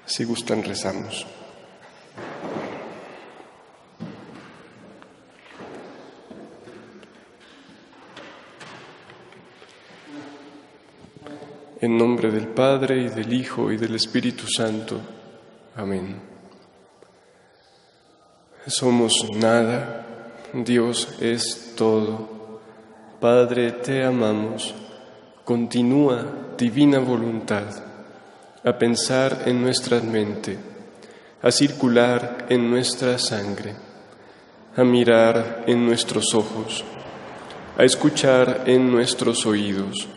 Si gustan, rezamos. En nombre del Padre, y del Hijo, y del Espíritu Santo. Amén. Somos nada, Dios es todo. Padre, te amamos. Continúa, divina voluntad, a pensar en nuestra mente, a circular en nuestra sangre, a mirar en nuestros ojos, a escuchar en nuestros oídos,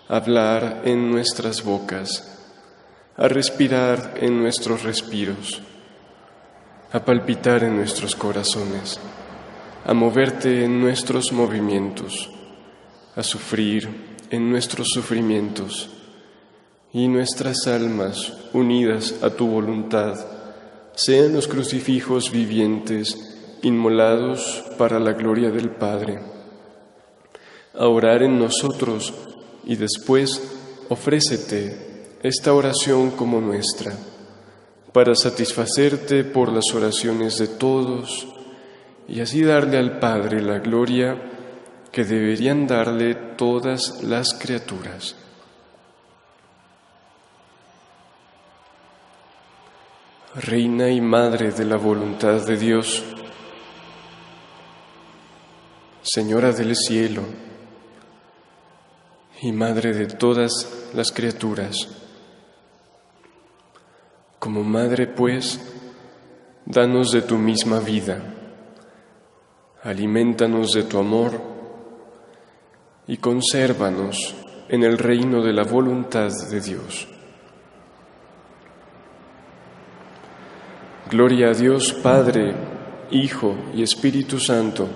a hablar en nuestras bocas, a respirar en nuestros respiros, a palpitar en nuestros corazones, a moverte en nuestros movimientos, a sufrir en nuestros sufrimientos, y nuestras almas, unidas a tu voluntad, sean los crucifijos vivientes, inmolados para la gloria del Padre. A orar en nosotros, y después ofrécete esta oración como nuestra, para satisfacerte por las oraciones de todos, y así darle al Padre la gloria que deberían darle todas las criaturas. Reina y Madre de la voluntad de Dios, Señora del cielo y Madre de todas las criaturas, como Madre, pues, danos de tu misma vida, aliméntanos de tu amor y consérvanos en el reino de la voluntad de Dios. Gloria a Dios Padre, Hijo y Espíritu Santo,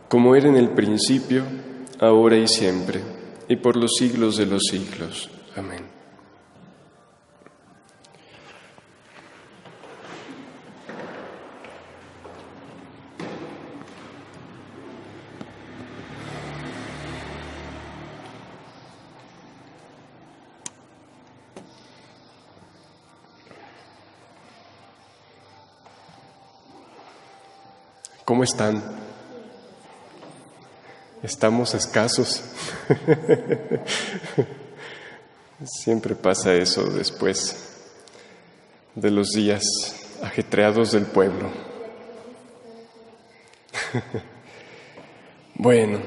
como era en el principio, ahora y siempre, y por los siglos de los siglos. Amén. ¿Cómo están? Estamos escasos. Siempre pasa eso después de los días ajetreados del pueblo. Bueno,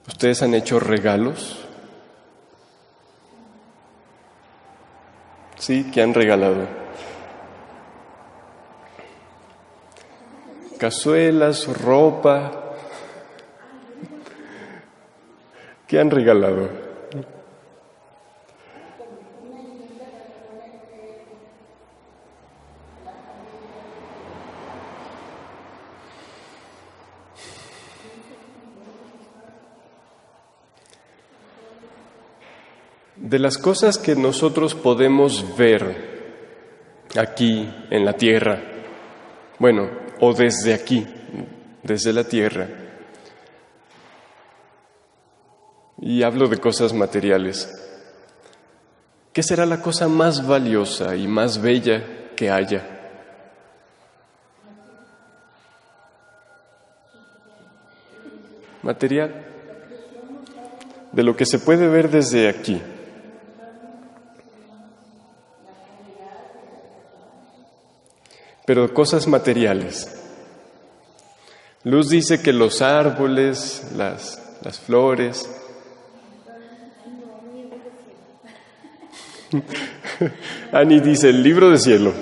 ¿ustedes han hecho regalos? ¿Sí? ¿Qué han regalado? Cazuelas, ropa. ¿Qué han regalado? De las cosas que nosotros podemos ver aquí en la tierra, bueno, o desde aquí, desde la tierra. Y hablo de cosas materiales. ¿Qué será la cosa más valiosa y más bella que haya? Material. De lo que se puede ver desde aquí. Pero cosas materiales. Luz dice que los árboles, las flores. Ani dice el libro de cielo.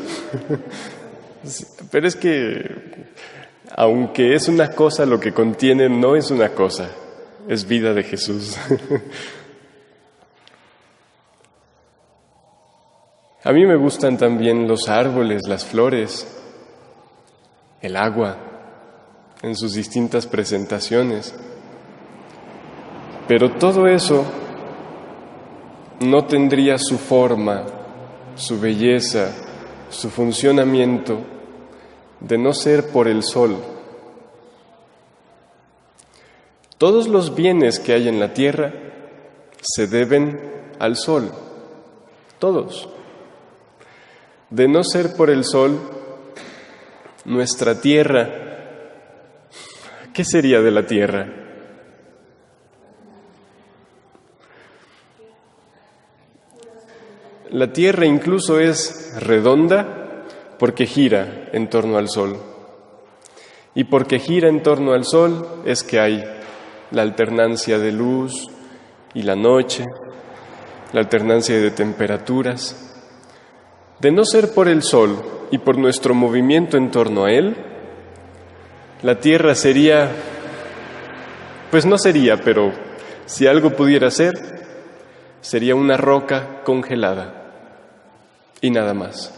Pero es que, aunque es una cosa, lo que contiene no es una cosa, es vida de Jesús. A mí me gustan también los árboles, las flores, el agua, en sus distintas presentaciones. Pero todo eso no tendría su forma, su belleza, su funcionamiento, de no ser por el sol. Todos los bienes que hay en la tierra se deben al sol, todos. De no ser por el sol, nuestra tierra, ¿qué sería de la tierra? La tierra incluso es redonda porque gira en torno al sol. Y porque gira en torno al sol es que hay la alternancia de luz y la noche, la alternancia de temperaturas. De no ser por el sol y por nuestro movimiento en torno a él, la Tierra sería, pues no sería, pero si algo pudiera ser, sería una roca congelada y nada más.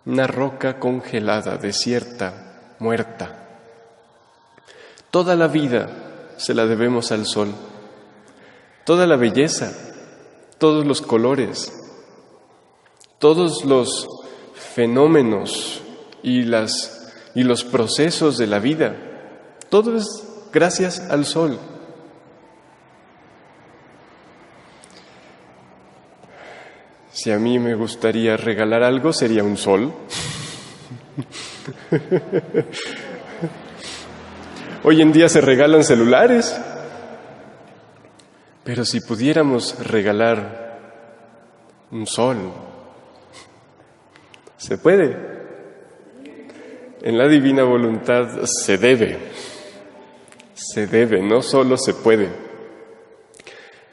Una roca congelada, desierta, muerta. Toda la vida se la debemos al sol, toda la belleza, todos los colores, todos los fenómenos y los procesos de la vida, todo es gracias al sol. Si a mí me gustaría regalar algo, sería un sol. Hoy en día se regalan celulares, pero si pudiéramos regalar un sol, se puede. En la divina voluntad se debe, no solo se puede.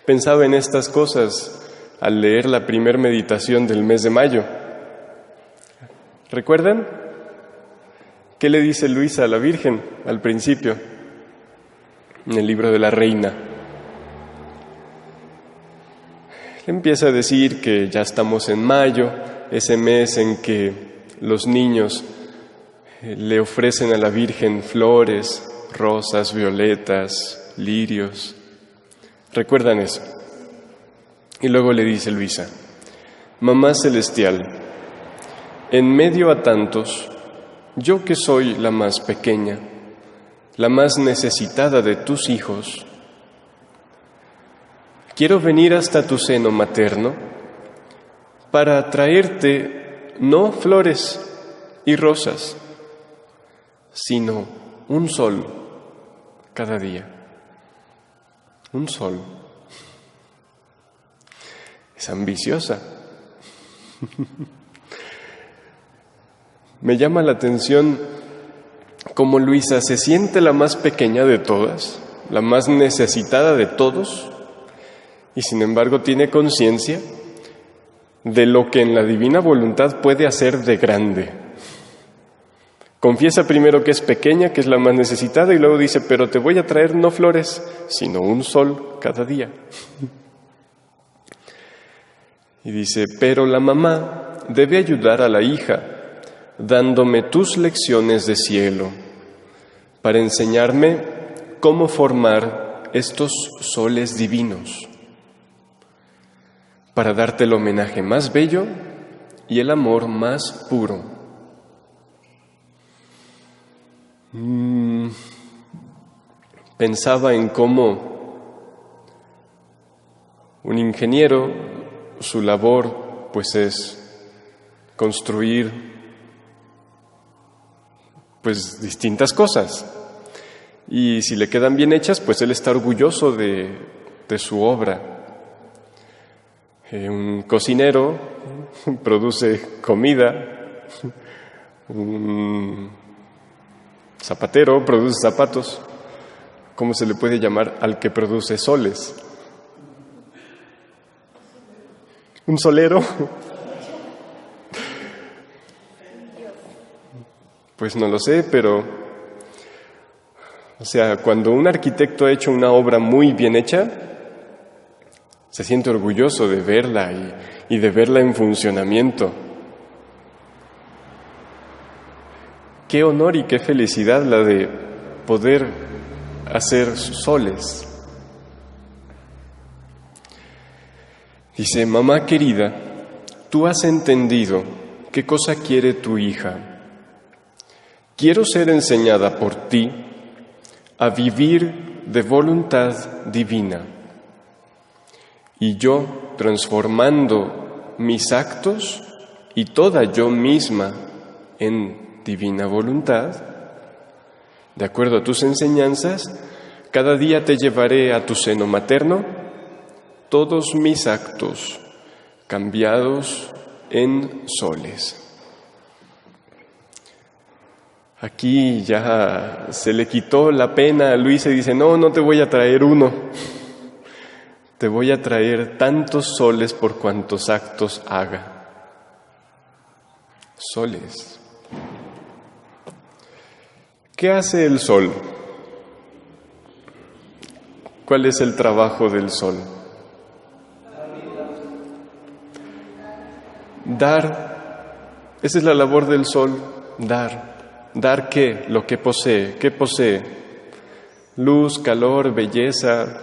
Pensaba en estas cosas al leer la primer meditación del mes de mayo. ¿Recuerdan? ¿Qué le dice Luisa a la Virgen al principio? En el libro de la Reina. Le empieza a decir que ya estamos en mayo, ese mes en que los niños le ofrecen a la Virgen flores, rosas, violetas, lirios. ¿Recuerdan eso? Y luego le dice Luisa: Mamá celestial, en medio a tantos, yo que soy la más pequeña, la más necesitada de tus hijos, quiero venir hasta tu seno materno para traerte no flores y rosas, sino un sol cada día. Un sol. Es ambiciosa. Me llama la atención cómo Luisa se siente la más pequeña de todas, la más necesitada de todos, y sin embargo tiene conciencia de lo que en la divina voluntad puede hacer de grande. Confiesa primero que es pequeña, que es la más necesitada, y luego dice: pero te voy a traer no flores, sino un sol cada día. Y dice: pero la mamá debe ayudar a la hija, dándome tus lecciones de cielo, para enseñarme cómo formar estos soles divinos, para darte el homenaje más bello y el amor más puro. Pensaba en cómo un ingeniero, su labor pues es construir pues distintas cosas, y si le quedan bien hechas, pues él está orgulloso de su obra. Un cocinero produce comida, un zapatero produce zapatos. ¿Cómo se le puede llamar al que produce soles? ¿Un solero? Pues no lo sé, pero, o sea, cuando un arquitecto ha hecho una obra muy bien hecha, se siente orgulloso de verla y de verla en funcionamiento. Qué honor y qué felicidad la de poder hacer soles. Dice: mamá querida, tú has entendido qué cosa quiere tu hija. Quiero ser enseñada por ti a vivir de voluntad divina. Y yo, transformando mis actos y toda yo misma en divina voluntad, de acuerdo a tus enseñanzas, cada día te llevaré a tu seno materno todos mis actos cambiados en soles. Aquí ya se le quitó la pena a Luis y dice, no te voy a traer uno, te voy a traer tantos soles por cuantos actos haga. Soles. ¿Qué hace el sol? ¿Cuál es el trabajo del sol? Dar. Esa es la labor del sol, dar. ¿Dar qué? Lo que posee. ¿Qué posee? Luz, calor, belleza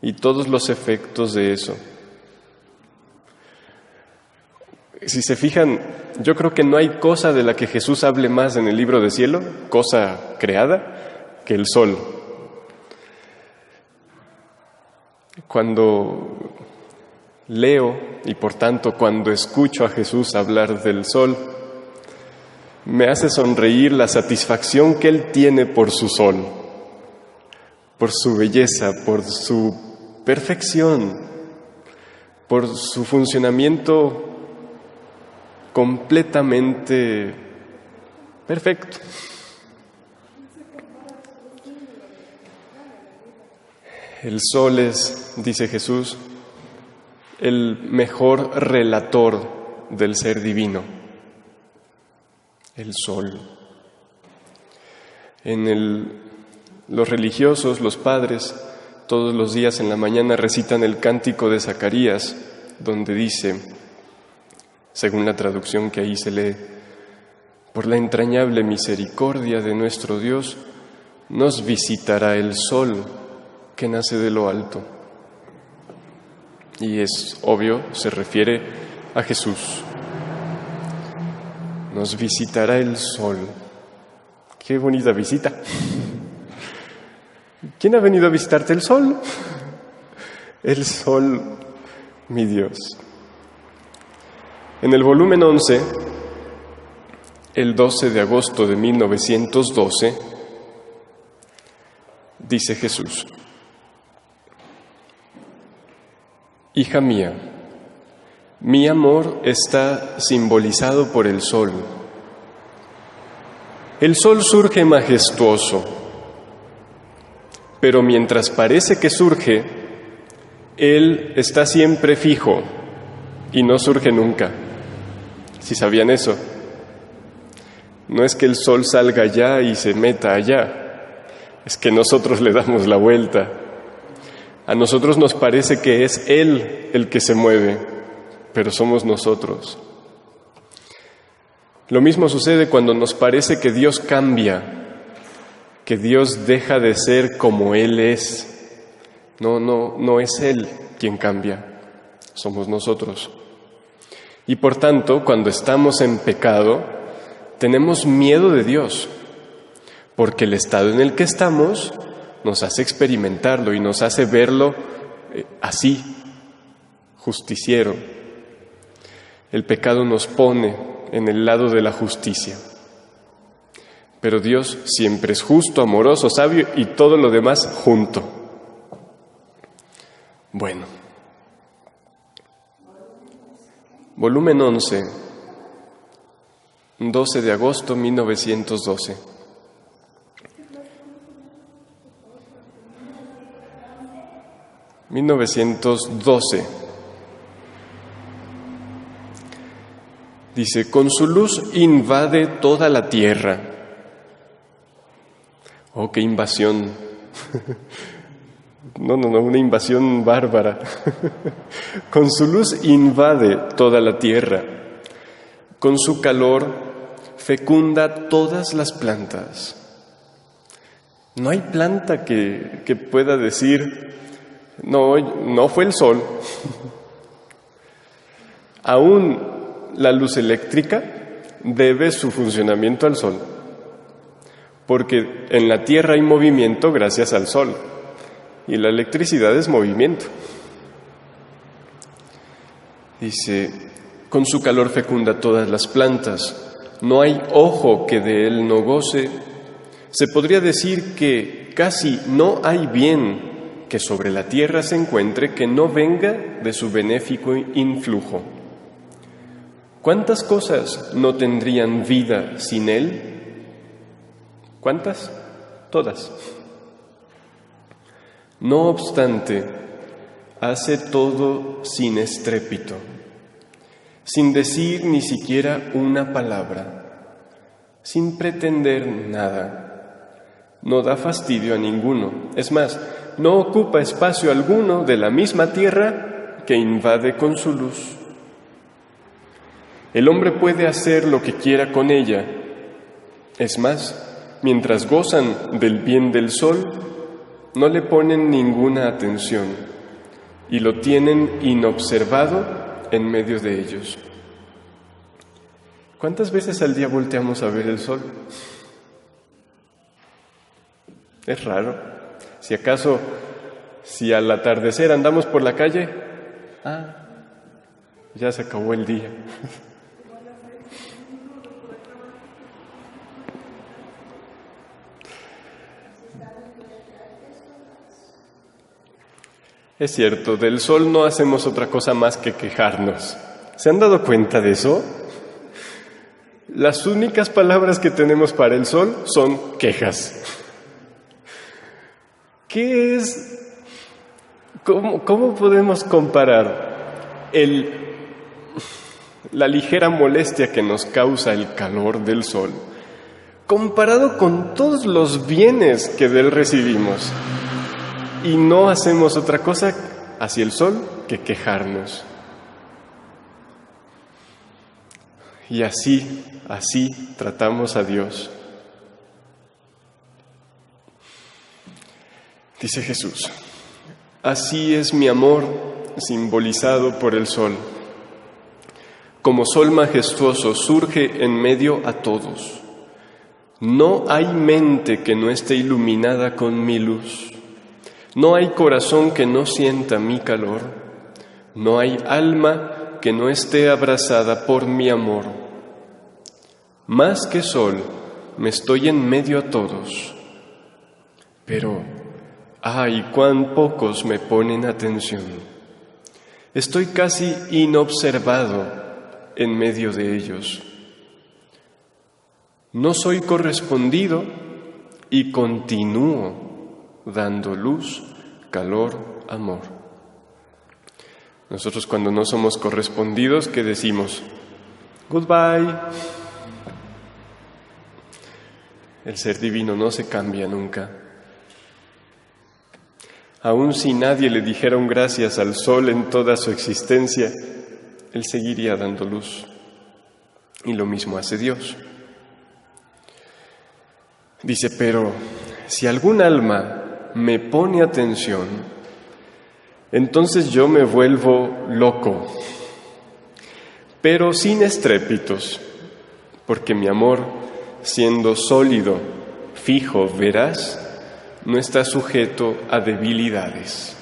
y todos los efectos de eso. Si se fijan, yo creo que no hay cosa de la que Jesús hable más en el libro del cielo, cosa creada, que el sol. Cuando leo y por tanto cuando escucho a Jesús hablar del sol, me hace sonreír la satisfacción que Él tiene por su sol, por su belleza, por su perfección, por su funcionamiento completamente perfecto. El sol es, dice Jesús, el mejor relator del ser divino. El sol. Los religiosos, los padres, todos los días en la mañana recitan el cántico de Zacarías, donde dice, según la traducción que ahí se lee, por la entrañable misericordia de nuestro Dios, nos visitará el sol que nace de lo alto. Y es obvio, se refiere a Jesús. Nos visitará el sol. ¡Qué bonita visita! ¿Quién ha venido a visitarte? El sol. El sol, mi Dios. En el volumen 11, el 12 de agosto de 1912, dice Jesús: Hija mía, mi amor está simbolizado por el sol. El sol surge majestuoso, pero mientras parece que surge, él está siempre fijo y no surge nunca. ¿Sí sabían eso? No es que el sol salga allá y se meta allá, es que nosotros le damos la vuelta. A nosotros nos parece que es él el que se mueve, pero somos nosotros. Lo mismo sucede cuando nos parece que Dios cambia, que Dios deja de ser como Él es. No es Él quien cambia, somos nosotros. Y por tanto, cuando estamos en pecado, tenemos miedo de Dios, porque el estado en el que estamos nos hace experimentarlo y nos hace verlo así, justiciero. El pecado nos pone en el lado de la justicia. Pero Dios siempre es justo, amoroso, sabio y todo lo demás junto. Bueno. Volumen 11, 12 de agosto 1912. Dice, con su luz invade toda la tierra. Oh, qué invasión. No, una invasión bárbara. Con su luz invade toda la tierra. Con su calor fecunda todas las plantas. No hay planta que pueda decir, no fue el sol. Aún la luz eléctrica debe su funcionamiento al sol, porque en la Tierra hay movimiento gracias al sol, y la electricidad es movimiento. Dice, con su calor fecunda todas las plantas, no hay ojo que de él no goce. Se podría decir que casi no hay bien que sobre la tierra se encuentre que no venga de su benéfico influjo. ¿Cuántas cosas no tendrían vida sin él? ¿Cuántas? Todas. No obstante, hace todo sin estrépito, sin decir ni siquiera una palabra, sin pretender nada. No da fastidio a ninguno. Es más, no ocupa espacio alguno de la misma tierra que invade con su luz. El hombre puede hacer lo que quiera con ella. Es más, mientras gozan del bien del sol, no le ponen ninguna atención y lo tienen inobservado en medio de ellos. ¿Cuántas veces al día volteamos a ver el sol? Es raro. Si acaso, si al atardecer andamos por la calle, ya se acabó el día. Es cierto, del sol no hacemos otra cosa más que quejarnos. ¿Se han dado cuenta de eso? Las únicas palabras que tenemos para el sol son quejas. ¿Qué es? ¿Cómo podemos comparar la ligera molestia que nos causa el calor del sol comparado con todos los bienes que de él recibimos? Y no hacemos otra cosa hacia el sol que quejarnos. Y así tratamos a Dios. Dice Jesús, así es mi amor simbolizado por el sol. Como sol majestuoso surge en medio a todos. No hay mente que no esté iluminada con mi luz. No hay corazón que no sienta mi calor, no hay alma que no esté abrazada por mi amor. Más que sol, me estoy en medio a todos, pero ¡ay, cuán pocos me ponen atención! Estoy casi inobservado en medio de ellos. No soy correspondido y continúo dando luz, calor, amor. Nosotros cuando no somos correspondidos, ¿qué decimos? Goodbye. El ser divino no se cambia nunca. Aun si nadie le dijera un gracias al sol en toda su existencia, él seguiría dando luz. Y lo mismo hace Dios. Dice, pero si algún alma me pone atención, entonces yo me vuelvo loco, pero sin estrépitos, porque mi amor, siendo sólido, fijo, veraz, no está sujeto a debilidades.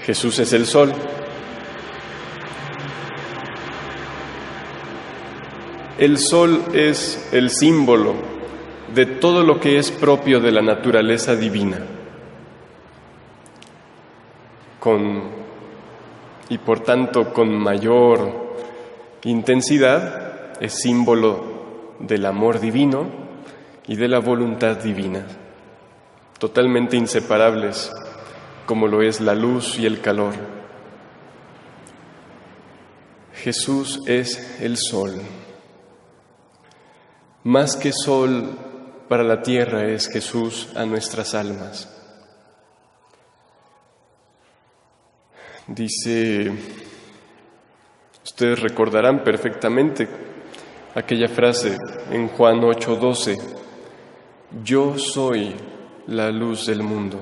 Jesús es el sol. El sol es el símbolo de todo lo que es propio de la naturaleza divina. Y por tanto con mayor intensidad es símbolo del amor divino y de la voluntad divina, totalmente inseparables como lo es la luz y el calor. Jesús es el sol. Más que sol para la tierra es Jesús a nuestras almas. Dice, ustedes recordarán perfectamente aquella frase en Juan 8:12, yo soy la luz del mundo.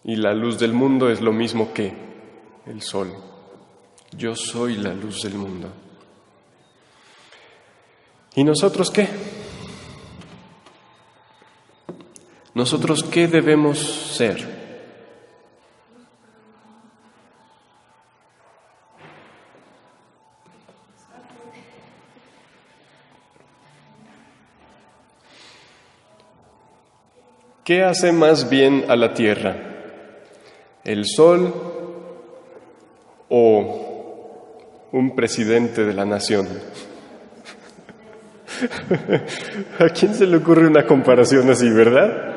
Y la luz del mundo es lo mismo que el sol. Yo soy la luz del mundo. ¿Y nosotros qué? ¿Nosotros qué debemos ser? ¿qué hace más bien a la tierra? ¿El sol o un presidente de la nación? ¿A quién se le ocurre una comparación así, verdad?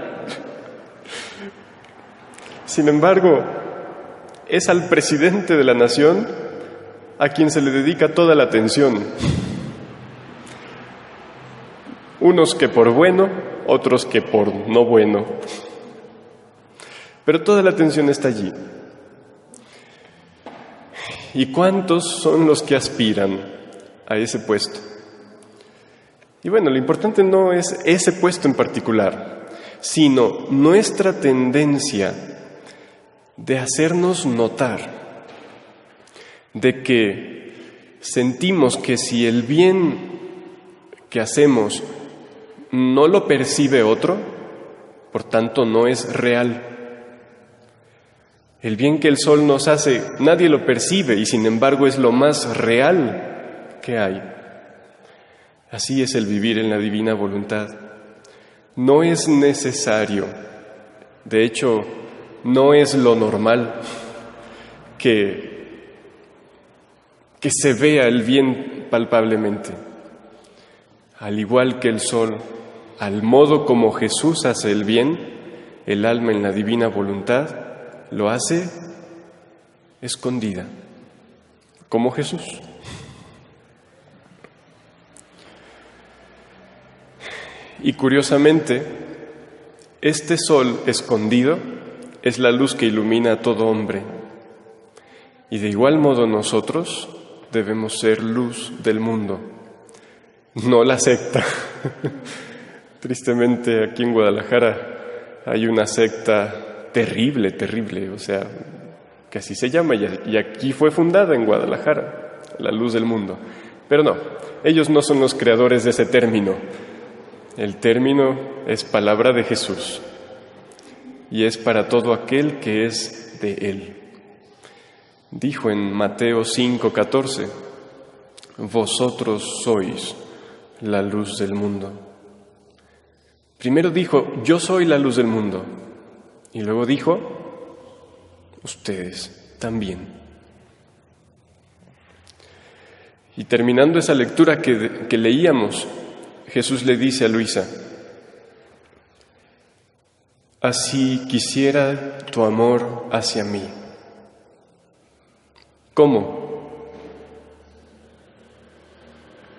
Sin embargo, es al presidente de la nación a quien se le dedica toda la atención. Unos que por bueno, otros que por no bueno. Pero toda la atención está allí. ¿Y cuántos son los que aspiran a ese puesto? Y bueno, lo importante no es ese puesto en particular, sino nuestra tendencia de hacernos notar, de que sentimos que si el bien que hacemos no lo percibe otro, por tanto no es real. El bien que el sol nos hace, nadie lo percibe y sin embargo es lo más real que hay. Así es el vivir en la divina voluntad. No es necesario, de hecho, no es lo normal que se vea el bien palpablemente. Al igual que el sol, al modo como Jesús hace el bien, el alma en la divina voluntad lo hace escondida, como Jesús. Y curiosamente, este sol escondido es la luz que ilumina a todo hombre. Y de igual modo nosotros debemos ser luz del mundo, no la secta. Tristemente aquí en Guadalajara hay una secta terrible, o sea, que así se llama, y aquí fue fundada en Guadalajara, la luz del mundo. Pero no, ellos no son los creadores de ese término. El término es palabra de Jesús y es para todo aquel que es de Él. Dijo en Mateo 5:14, vosotros sois la luz del mundo. Primero dijo, yo soy la luz del mundo. Y luego dijo, ustedes también. Y terminando esa lectura que leíamos, Jesús le dice a Luisa, así quisiera tu amor hacia mí. ¿Cómo?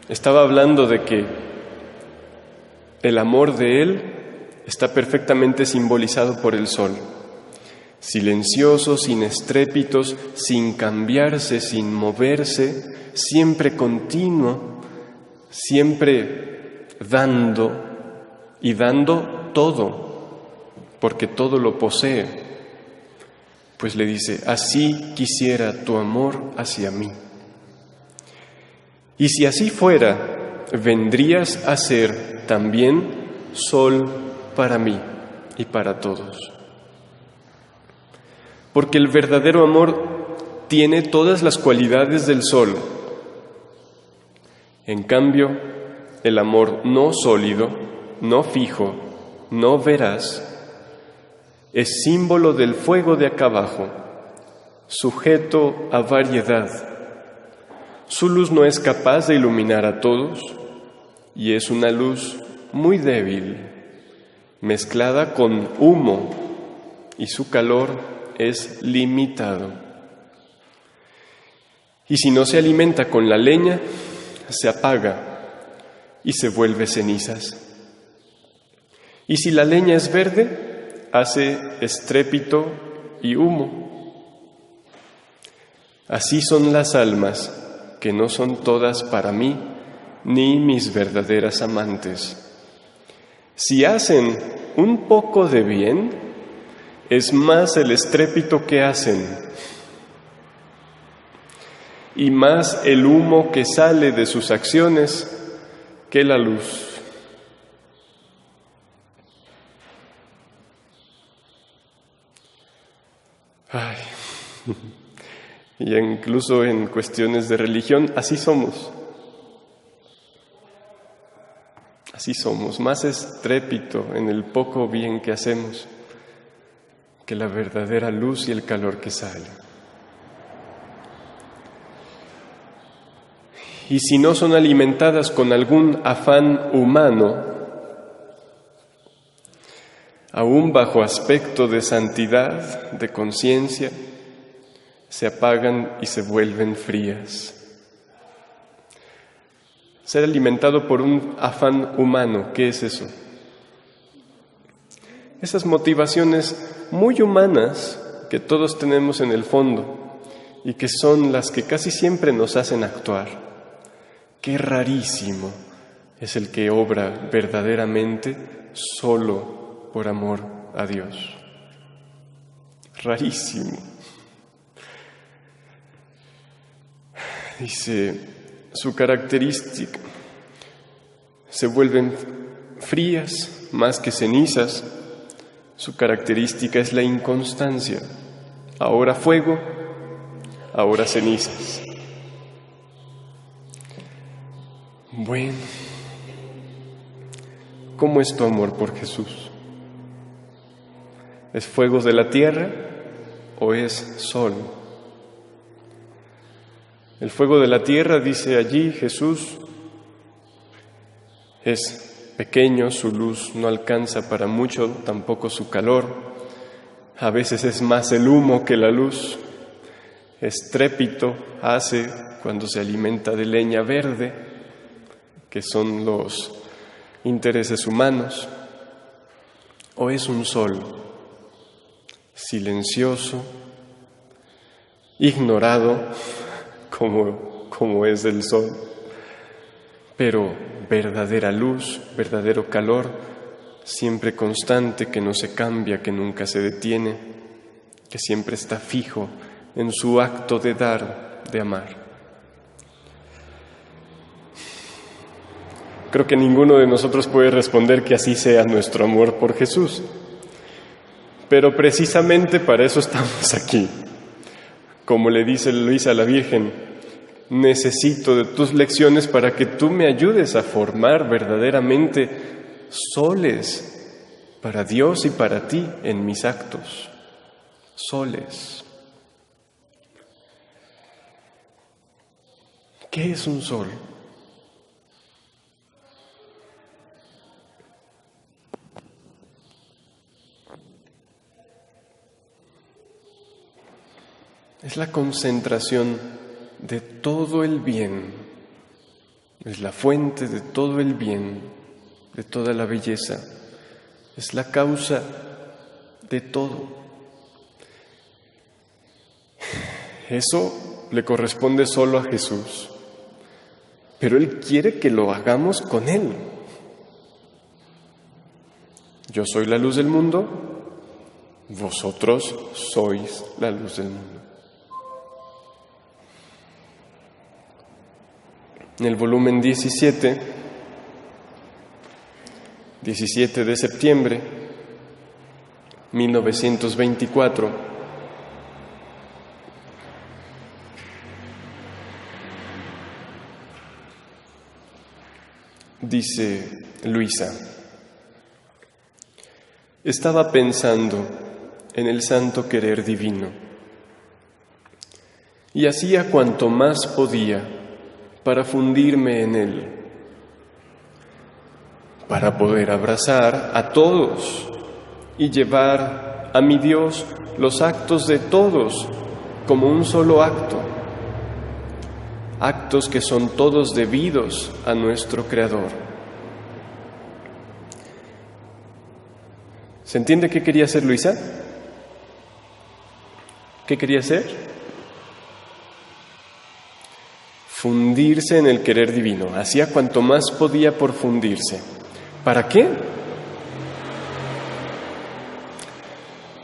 Estaba hablando de que el amor de Él está perfectamente simbolizado por el sol, silencioso, sin estrépitos, sin cambiarse, sin moverse, siempre continuo, siempre dando y dando todo, porque todo lo posee. Pues le dice, así quisiera tu amor hacia mí. Y si así fuera, vendrías a ser también sol para mí y para todos. Porque el verdadero amor tiene todas las cualidades del sol. En cambio, el amor no sólido, no fijo, no veraz, es símbolo del fuego de acá abajo, sujeto a variedad. Su luz no es capaz de iluminar a todos y es una luz muy débil, mezclada con humo, y su calor es limitado. Y si no se alimenta con la leña, se apaga y se vuelve cenizas. Y si la leña es verde, hace estrépito y humo. Así son las almas, que no son todas para mí, ni mis verdaderas amantes. Si hacen un poco de bien, es más el estrépito que hacen, y más el humo que sale de sus acciones que la luz. Ay. Y incluso en cuestiones de religión, así somos. Así somos, más estrépito en el poco bien que hacemos que la verdadera luz y el calor que sale. Y si no son alimentadas con algún afán humano, aún bajo aspecto de santidad, de conciencia, se apagan y se vuelven frías. Ser alimentado por un afán humano, ¿qué es eso? Esas motivaciones muy humanas que todos tenemos en el fondo y que son las que casi siempre nos hacen actuar. Qué rarísimo es el que obra verdaderamente solo por amor a Dios. Rarísimo. Dice, su característica, se vuelven frías más que cenizas. Su característica es la inconstancia. Ahora fuego, ahora cenizas. Bueno, ¿cómo es tu amor por Jesús? ¿Es fuego de la tierra o es sol? El fuego de la tierra, dice allí Jesús, es pequeño, su luz no alcanza para mucho, tampoco su calor. A veces es más el humo que la luz. Estrépito hace cuando se alimenta de leña verde, que son los intereses humanos. O es un sol silencioso, ignorado, como es el sol, pero verdadera luz, verdadero calor, siempre constante, que no se cambia, que nunca se detiene, que siempre está fijo en su acto de dar, de amar. Creo que ninguno de nosotros puede responder que así sea nuestro amor por Jesús, pero precisamente para eso estamos aquí. Como le dice Luisa a la Virgen, necesito de tus lecciones para que tú me ayudes a formar verdaderamente soles para Dios y para ti en mis actos. Soles. ¿Qué es un sol? Es la concentración de todo el bien, es la fuente de todo el bien, de toda la belleza, es la causa de todo. Eso le corresponde solo a Jesús, pero Él quiere que lo hagamos con Él. Yo soy la luz del mundo, vosotros sois la luz del mundo. En el volumen 17 de septiembre 1924, dice Luisa, estaba pensando en el santo querer divino y hacía cuanto más podía para fundirme en Él, para poder abrazar a todos y llevar a mi Dios los actos de todos como un solo acto, actos que son todos debidos a nuestro Creador. ¿Se entiende qué quería hacer Luisa? ¿Qué quería hacer? Fundirse en el querer divino. Hacía cuanto más podía por fundirse. ¿Para qué?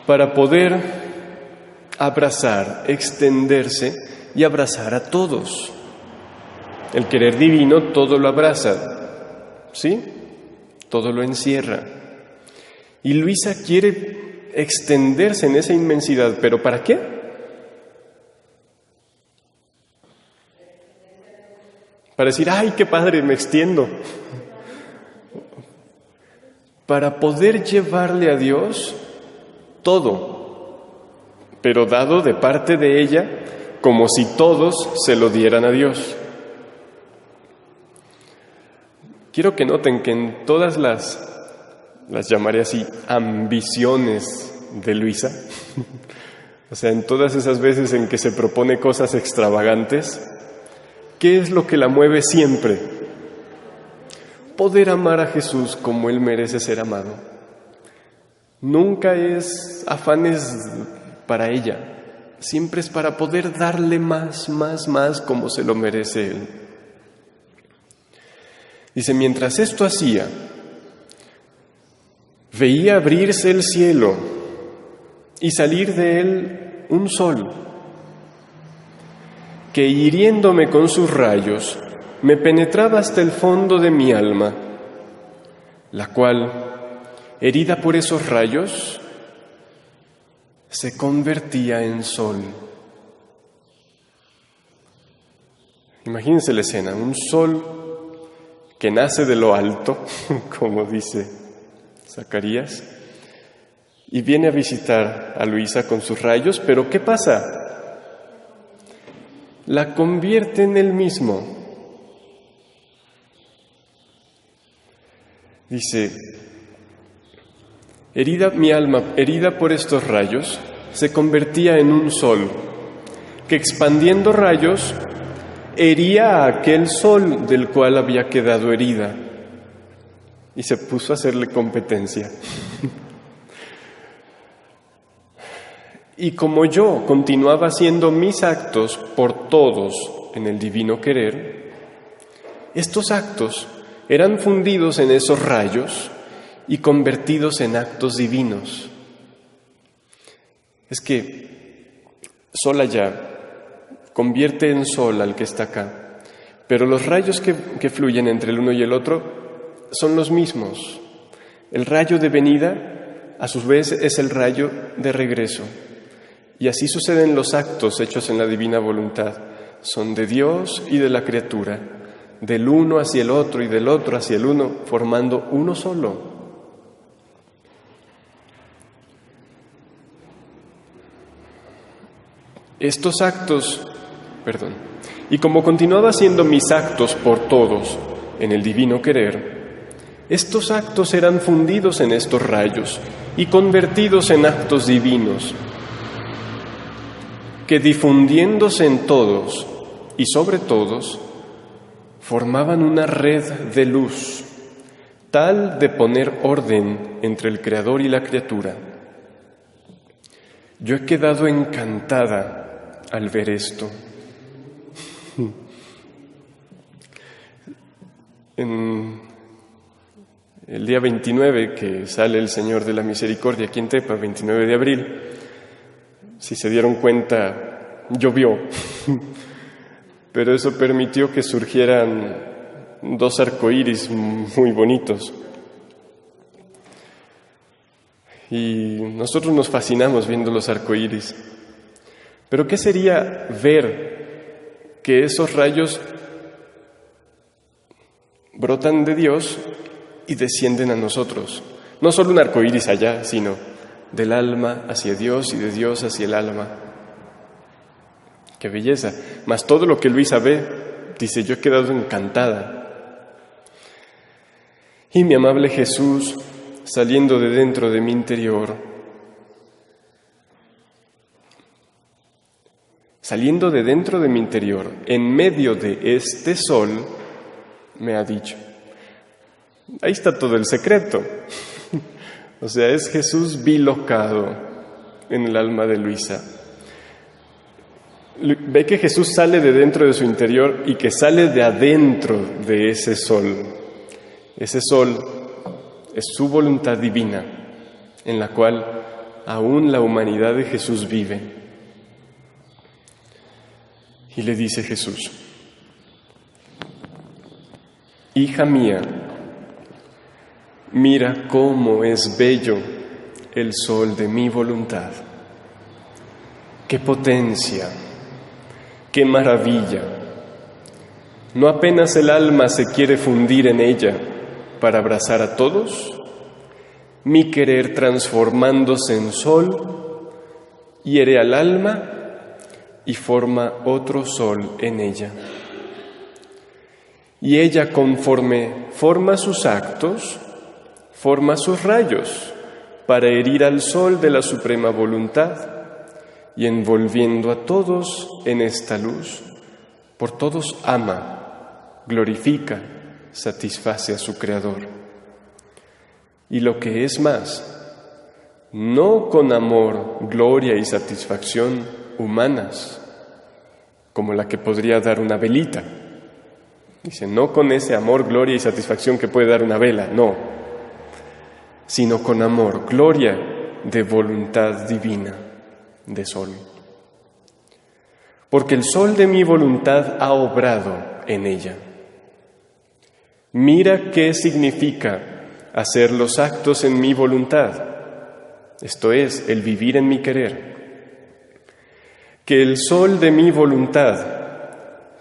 Para poder abrazar, extenderse y abrazar a todos. El querer divino todo lo abraza, ¿sí? Todo lo encierra. Y Luisa quiere extenderse en esa inmensidad, ¿pero para qué? Para decir, ¡ay, qué padre, me extiendo! para poder llevarle a Dios todo, pero dado de parte de ella como si todos se lo dieran a Dios. Quiero que noten que en todas las llamaré así, ambiciones de Luisa, o sea, en todas esas veces en que se propone cosas extravagantes, ¿qué es lo que la mueve siempre? Poder amar a Jesús como Él merece ser amado. Nunca es afanes para ella, siempre es para poder darle más como se lo merece Él. Dice, mientras esto hacía, veía abrirse el cielo y salir de él un sol, que hiriéndome con sus rayos, me penetraba hasta el fondo de mi alma, la cual, herida por esos rayos, se convertía en sol. Imagínense la escena, un sol que nace de lo alto, como dice Zacarías, y viene a visitar a Luisa con sus rayos, pero ¿qué pasa? La convierte en él mismo. Dice, herida mi alma, herida por estos rayos, se convertía en un sol, que expandiendo rayos, hería a aquel sol del cual había quedado herida. Y se puso a hacerle competencia. Y como yo continuaba haciendo mis actos por todos en el divino querer, estos actos eran fundidos en esos rayos y convertidos en actos divinos. Es que sol allá convierte en sol al que está acá, pero los rayos que fluyen entre el uno y el otro son los mismos. El rayo de venida, a su vez, es el rayo de regreso. Y así suceden los actos hechos en la divina voluntad. Son de Dios y de la criatura, del uno hacia el otro y del otro hacia el uno, formando uno solo. Estos actos, y como continuaba haciendo mis actos por todos en el divino querer, estos actos eran fundidos en estos rayos y convertidos en actos divinos, que difundiéndose en todos y sobre todos, formaban una red de luz, tal de poner orden entre el Creador y la criatura. Yo he quedado encantada al ver esto. En el día 29, que sale el Señor de la Misericordia aquí en Tepa, 29 de abril, si se dieron cuenta, llovió, pero eso permitió que surgieran 2 arcoíris muy bonitos. Y nosotros nos fascinamos viendo los arcoíris. Pero ¿qué sería ver que esos rayos brotan de Dios y descienden a nosotros? No solo un arcoíris allá, sino del alma hacia Dios y de Dios hacia el alma. ¡Qué belleza! Mas todo lo que Luisa ve, dice, yo he quedado encantada. Y mi amable Jesús, saliendo de dentro de mi interior, en medio de este sol, me ha dicho. Ahí está todo el secreto. O sea, es Jesús bilocado en el alma de Luisa. Ve que Jesús sale de dentro de su interior y que sale de adentro de ese sol. Ese sol es su voluntad divina, en la cual aún la humanidad de Jesús vive. Y le dice Jesús: hija mía, mira cómo es bello el sol de mi voluntad. ¡Qué potencia! ¡Qué maravilla! ¿No apenas el alma se quiere fundir en ella para abrazar a todos? mi querer transformándose en sol, hiere al alma y forma otro sol en ella. Y ella, conforme forma sus actos, forma sus rayos para herir al sol de la suprema voluntad, y envolviendo a todos en esta luz, por todos ama, glorifica, satisface a su Creador. Y lo que es más, no con amor, gloria y satisfacción humanas, como la que podría dar una velita. Dice, no con ese amor, gloria y satisfacción que puede dar una vela, no, sino con amor, gloria de voluntad divina, de sol. Porque el sol de mi voluntad ha obrado en ella. Mira qué significa hacer los actos en mi voluntad, esto es, el vivir en mi querer. Que el sol de mi voluntad,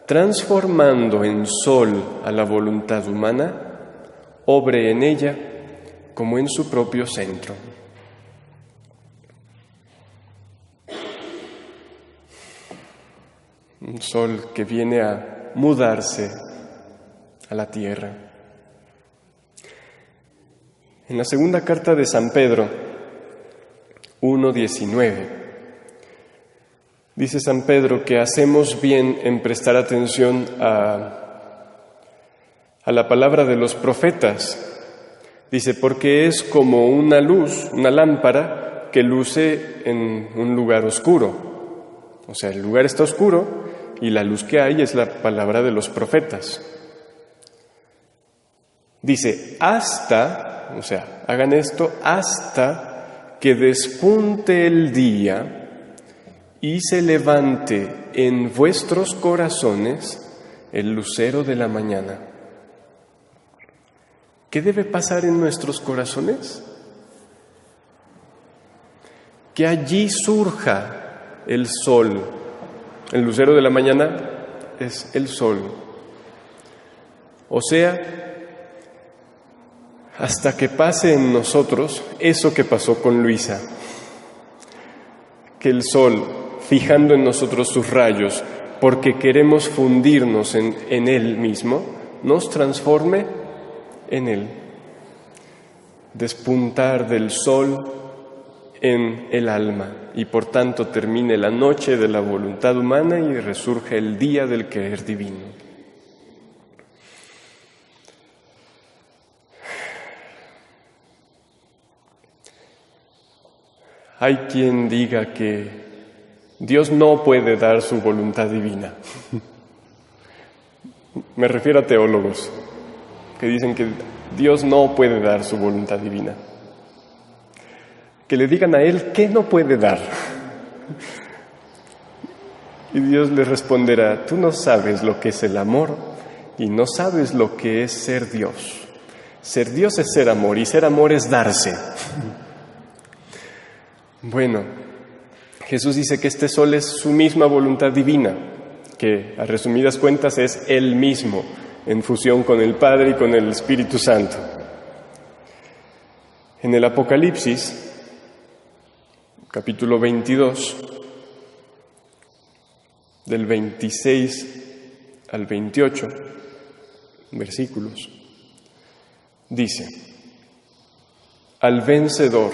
transformando en sol a la voluntad humana, obre en ella como en su propio centro. Un sol que viene a mudarse a la tierra. En la segunda carta de San Pedro, 1:19, dice San Pedro que hacemos bien en prestar atención a la palabra de los profetas. Dice, porque es como una luz, una lámpara que luce en un lugar oscuro. O sea, el lugar está oscuro y la luz que hay es la palabra de los profetas. Dice, hasta, o sea, hagan esto hasta que despunte el día y se levante en vuestros corazones el lucero de la mañana. ¿Qué debe pasar en nuestros corazones? Que allí surja el sol. El lucero de la mañana es el sol. O sea, hasta que pase en nosotros eso que pasó con Luisa. Que el sol, fijando en nosotros sus rayos, porque queremos fundirnos en él mismo, nos transforme en él. Despuntar del sol en el alma y por tanto termine la noche de la voluntad humana y resurge el día del querer divino. Hay quien diga que Dios no puede dar su voluntad divina. Me refiero a teólogos que dicen que Dios no puede dar su voluntad divina. Que le digan a Él qué no puede dar. Y Dios le responderá, tú no sabes lo que es el amor y no sabes lo que es ser Dios. Ser Dios es ser amor y ser amor es darse. Bueno, Jesús dice que este sol es su misma voluntad divina, que a resumidas cuentas es Él mismo, en fusión con el Padre y con el Espíritu Santo. En el Apocalipsis, capítulo 22, del 26 al 28, versículos, dice, al vencedor,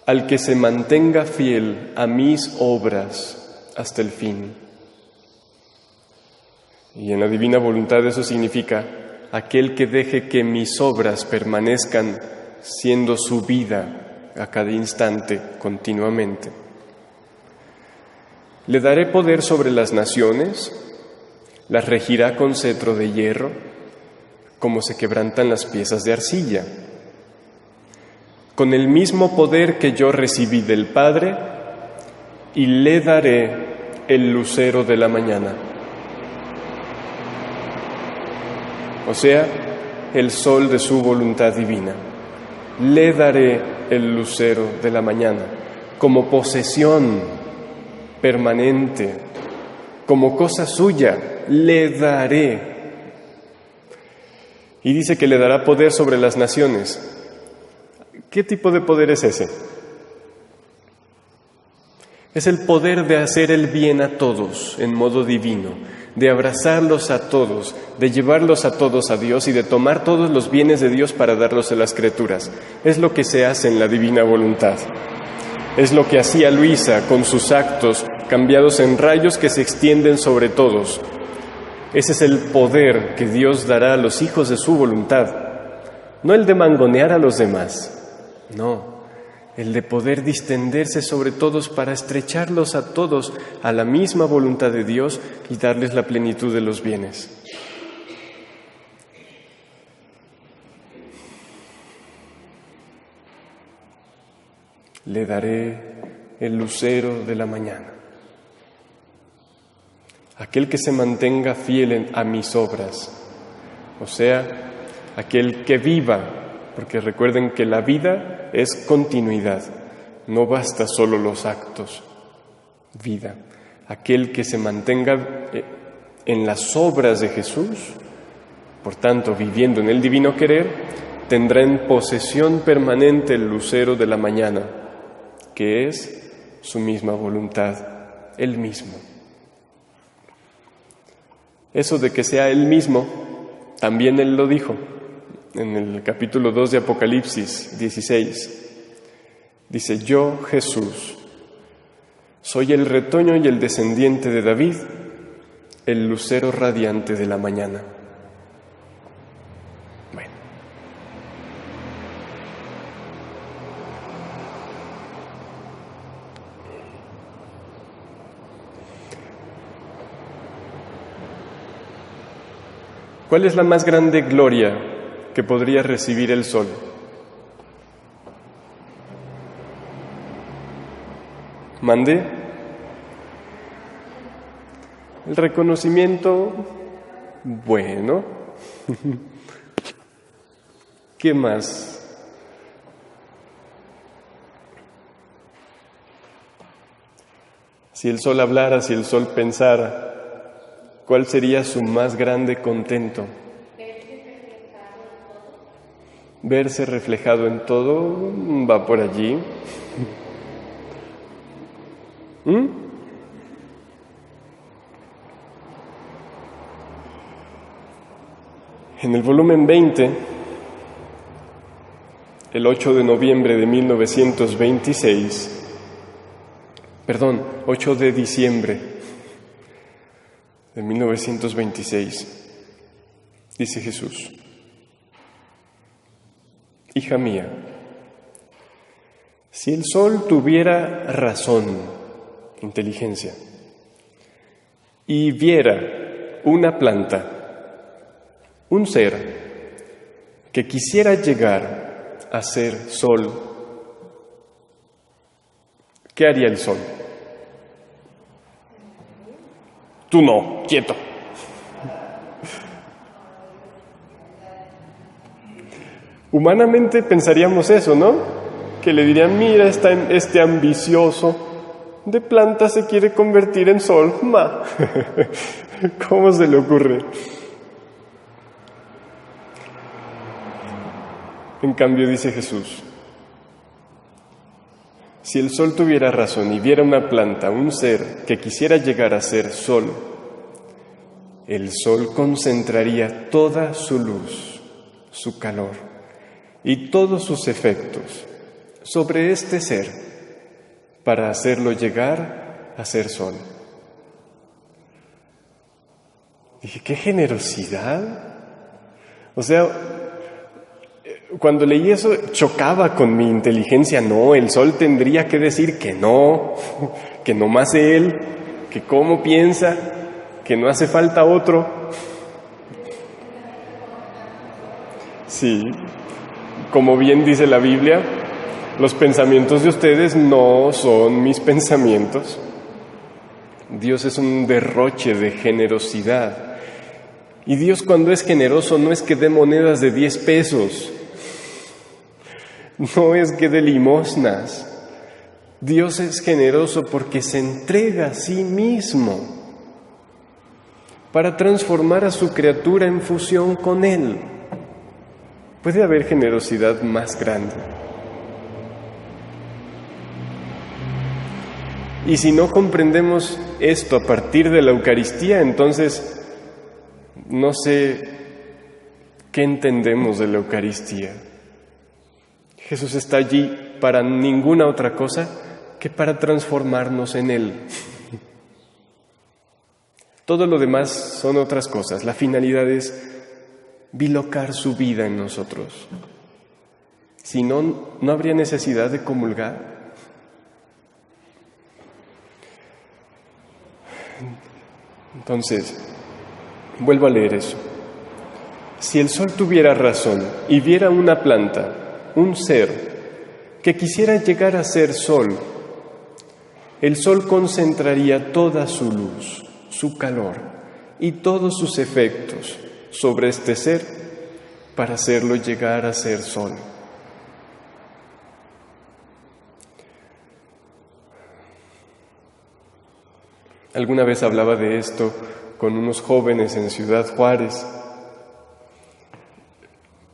al que se mantenga fiel a mis obras hasta el fin. Y en la divina voluntad eso significa aquel que deje que mis obras permanezcan siendo su vida a cada instante, continuamente. Le daré poder sobre las naciones, las regirá con cetro de hierro, como se quebrantan las piezas de arcilla. Con el mismo poder que yo recibí del Padre, y le daré el lucero de la mañana. O sea, el sol de su voluntad divina. Le daré el lucero de la mañana, como posesión permanente, como cosa suya, le daré. Y dice que le dará poder sobre las naciones. ¿Qué tipo de poder es ese? Es el poder de hacer el bien a todos en modo divino, de abrazarlos a todos, de llevarlos a todos a Dios y de tomar todos los bienes de Dios para darlos a las criaturas. Es lo que se hace en la divina voluntad. Es lo que hacía Luisa con sus actos cambiados en rayos que se extienden sobre todos. Ese es el poder que Dios dará a los hijos de su voluntad. No el de mangonear a los demás, no. El de poder distenderse sobre todos para estrecharlos a todos a la misma voluntad de Dios y darles la plenitud de los bienes. Le daré el lucero de la mañana. Aquel que se mantenga fiel a mis obras, o sea, aquel que viva, porque recuerden que la vida es continuidad, no basta solo los actos, vida. Aquel que se mantenga en las obras de Jesús, por tanto, viviendo en el divino querer, tendrá en posesión permanente el lucero de la mañana, que es su misma voluntad, Él mismo. Eso de que sea Él mismo, también Él lo dijo en el capítulo 2 de Apocalipsis 16. Dice: yo, Jesús, soy el retoño y el descendiente de David, el lucero radiante de la mañana. Bueno. ¿Cuál es la más grande gloria que podría recibir el sol? ¿Mande? El reconocimiento, bueno. ¿Qué más? Si el sol hablara, si el sol pensara, ¿cuál sería su más grande contento? Verse reflejado en todo, va por allí. En el volumen 20, el 8 de noviembre de 1926, 8 de diciembre de 1926, dice Jesús: hija mía, si el sol tuviera razón, inteligencia, y viera una planta, un ser que quisiera llegar a ser sol, ¿qué haría el sol? Tú no, quieto. Humanamente pensaríamos eso, ¿no? Que le dirían: mira, este ambicioso de planta se quiere convertir en sol. ¿Cómo se le ocurre? En cambio, dice Jesús: si el sol tuviera razón y viera una planta, un ser que quisiera llegar a ser sol, el sol concentraría toda su luz, su calor y todos sus efectos sobre este ser para hacerlo llegar a ser sol. Dije, ¡qué generosidad! O sea, cuando leí eso chocaba con mi inteligencia. No, el sol tendría que decir que no más él, que cómo piensa, que no hace falta otro. Sí, como bien dice la Biblia, los pensamientos de ustedes no son mis pensamientos. Dios es un derroche de generosidad. Y Dios, cuando es generoso, no es que dé monedas de 10 pesos. No es que dé limosnas. Dios es generoso porque se entrega a sí mismo para transformar a su criatura en fusión con Él. ¿Puede haber generosidad más grande? Y si no comprendemos esto a partir de la Eucaristía, entonces no sé qué entendemos de la Eucaristía. Jesús está allí para ninguna otra cosa que para transformarnos en Él. Todo lo demás son otras cosas. La finalidad es bilocar su vida en nosotros. Si no, no habría necesidad de comulgar. Entonces, vuelvo a leer eso. Si el sol tuviera razón y viera una planta, un ser, que quisiera llegar a ser sol, el sol concentraría toda su luz, su calor y todos sus efectos sobre este ser para hacerlo llegar a ser sol. Alguna vez hablaba de esto con unos jóvenes en Ciudad Juárez.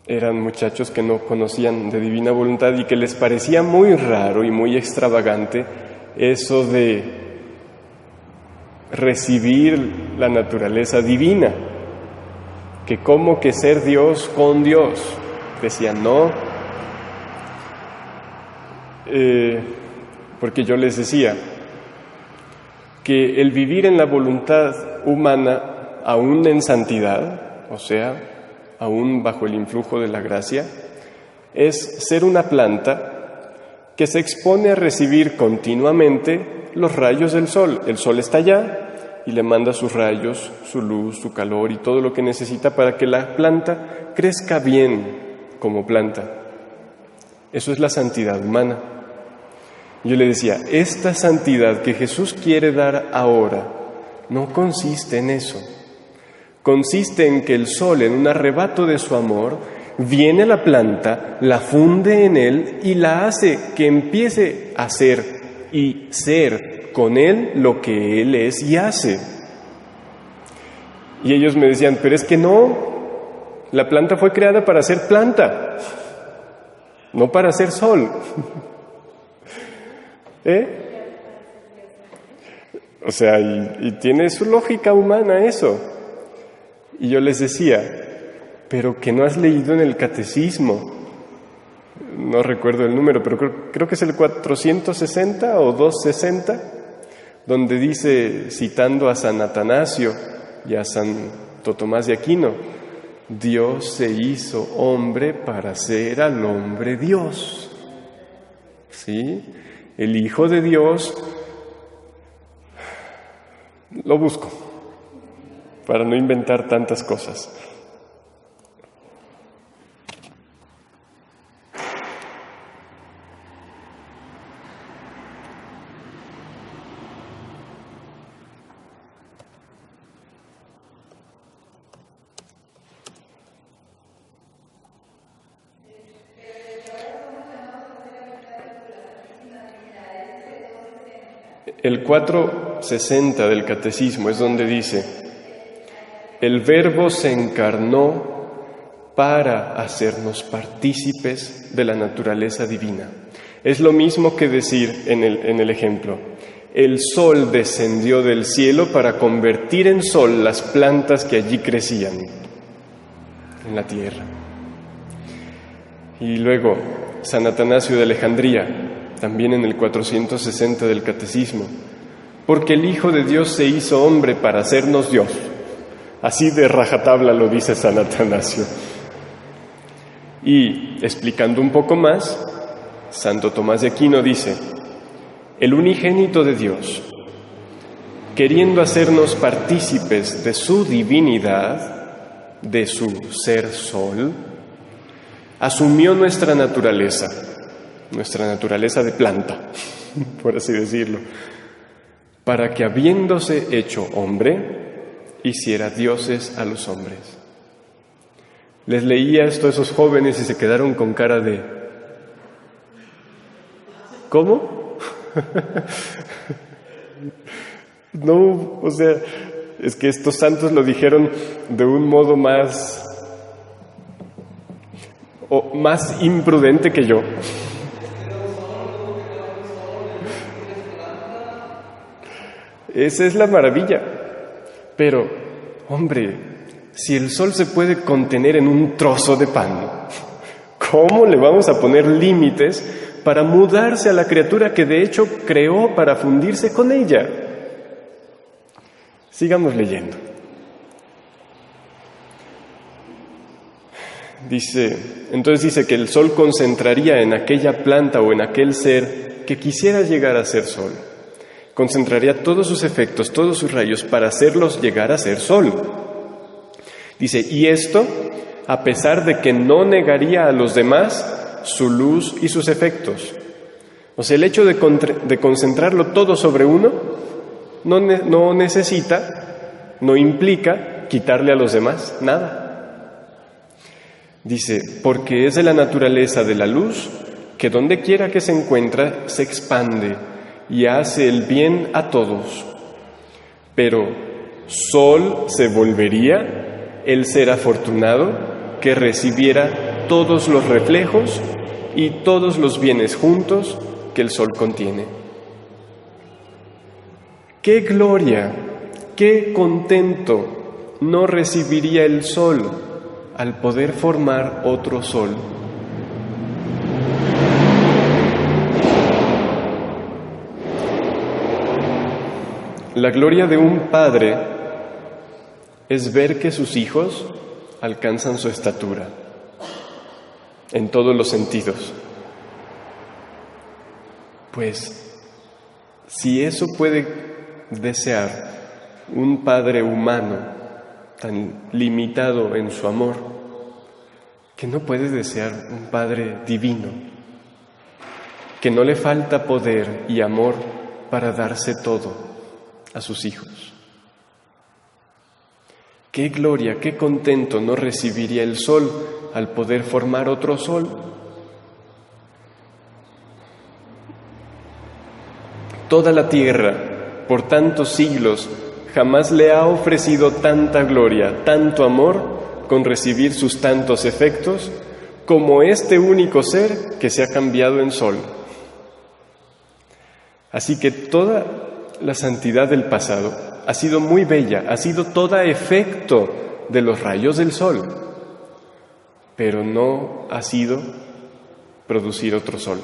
Eran muchachos que no conocían de divina voluntad y que les parecía muy raro y muy extravagante eso de recibir la naturaleza divina, que como que ser Dios con Dios. Decían no, porque yo les decía que el vivir en la voluntad humana, aún en santidad, o sea, aún bajo el influjo de la gracia, es ser una planta que se expone a recibir continuamente los rayos del sol. El sol está allá y le manda sus rayos, su luz, su calor y todo lo que necesita para que la planta crezca bien como planta. Eso es la santidad humana. Yo le decía, esta santidad que Jesús quiere dar ahora no consiste en eso. Consiste en que el sol, en un arrebato de su amor, viene a la planta, la funde en él y la hace que empiece a ser y ser con él lo que él es y hace. Y ellos me decían, pero es que no, la planta fue creada para ser planta, no para ser sol. O sea, y tiene su lógica humana eso. Y yo les decía, pero que no has leído en el catecismo, no recuerdo el número, pero creo que es el 460 o 260, donde dice, citando a San Atanasio y a Santo Tomás de Aquino, Dios se hizo hombre para ser al hombre Dios. ¿Sí? El Hijo de Dios, lo busco, para no inventar tantas cosas. El 460 del Catecismo es donde dice, el Verbo se encarnó para hacernos partícipes de la naturaleza divina. Es lo mismo que decir en el ejemplo, el sol descendió del cielo para convertir en sol las plantas que allí crecían en la tierra. Y luego, San Atanasio de Alejandría, también en el 460 del Catecismo, porque el Hijo de Dios se hizo hombre para hacernos Dios. Así de rajatabla lo dice San Atanasio. Y explicando un poco más, Santo Tomás de Aquino dice, el unigénito de Dios, queriendo hacernos partícipes de su divinidad, de su ser sol, asumió nuestra naturaleza de planta, por así decirlo, para que habiéndose hecho hombre, hiciera dioses a los hombres. Les leía esto a esos jóvenes y se quedaron con cara de ¿cómo? No, o sea, es que estos santos lo dijeron de un modo más imprudente que yo. Esa es la maravilla. Pero, hombre, si el sol se puede contener en un trozo de pan, ¿cómo le vamos a poner límites para mudarse a la criatura que de hecho creó para fundirse con ella? Sigamos leyendo. Entonces dice que el sol concentraría en aquella planta o en aquel ser que quisiera llegar a ser sol. Concentraría todos sus efectos, todos sus rayos para hacerlos llegar a ser sol. Dice, y esto a pesar de que no negaría a los demás su luz y sus efectos. O sea, el hecho de concentrarlo todo sobre uno no necesita, no implica quitarle a los demás nada. Dice, porque es de la naturaleza de la luz que donde quiera que se encuentra se expande y hace el bien a todos. Pero sol se volvería el ser afortunado que recibiera todos los reflejos y todos los bienes juntos que el sol contiene. ¡Qué gloria, qué contento no recibiría el sol al poder formar otro sol! La gloria de un padre es ver que sus hijos alcanzan su estatura en todos los sentidos. Pues, si eso puede desear un padre humano tan limitado en su amor, que no puede desear un padre divino, que no le falta poder y amor para darse todo a sus hijos. Qué gloria, qué contento no recibiría el sol al poder formar otro sol. Toda la tierra, por tantos siglos, jamás le ha ofrecido tanta gloria, tanto amor, con recibir sus tantos efectos, como este único ser que se ha cambiado en sol. Así que toda la santidad del pasado ha sido muy bella, ha sido toda efecto de los rayos del sol, pero no ha sido producir otro sol.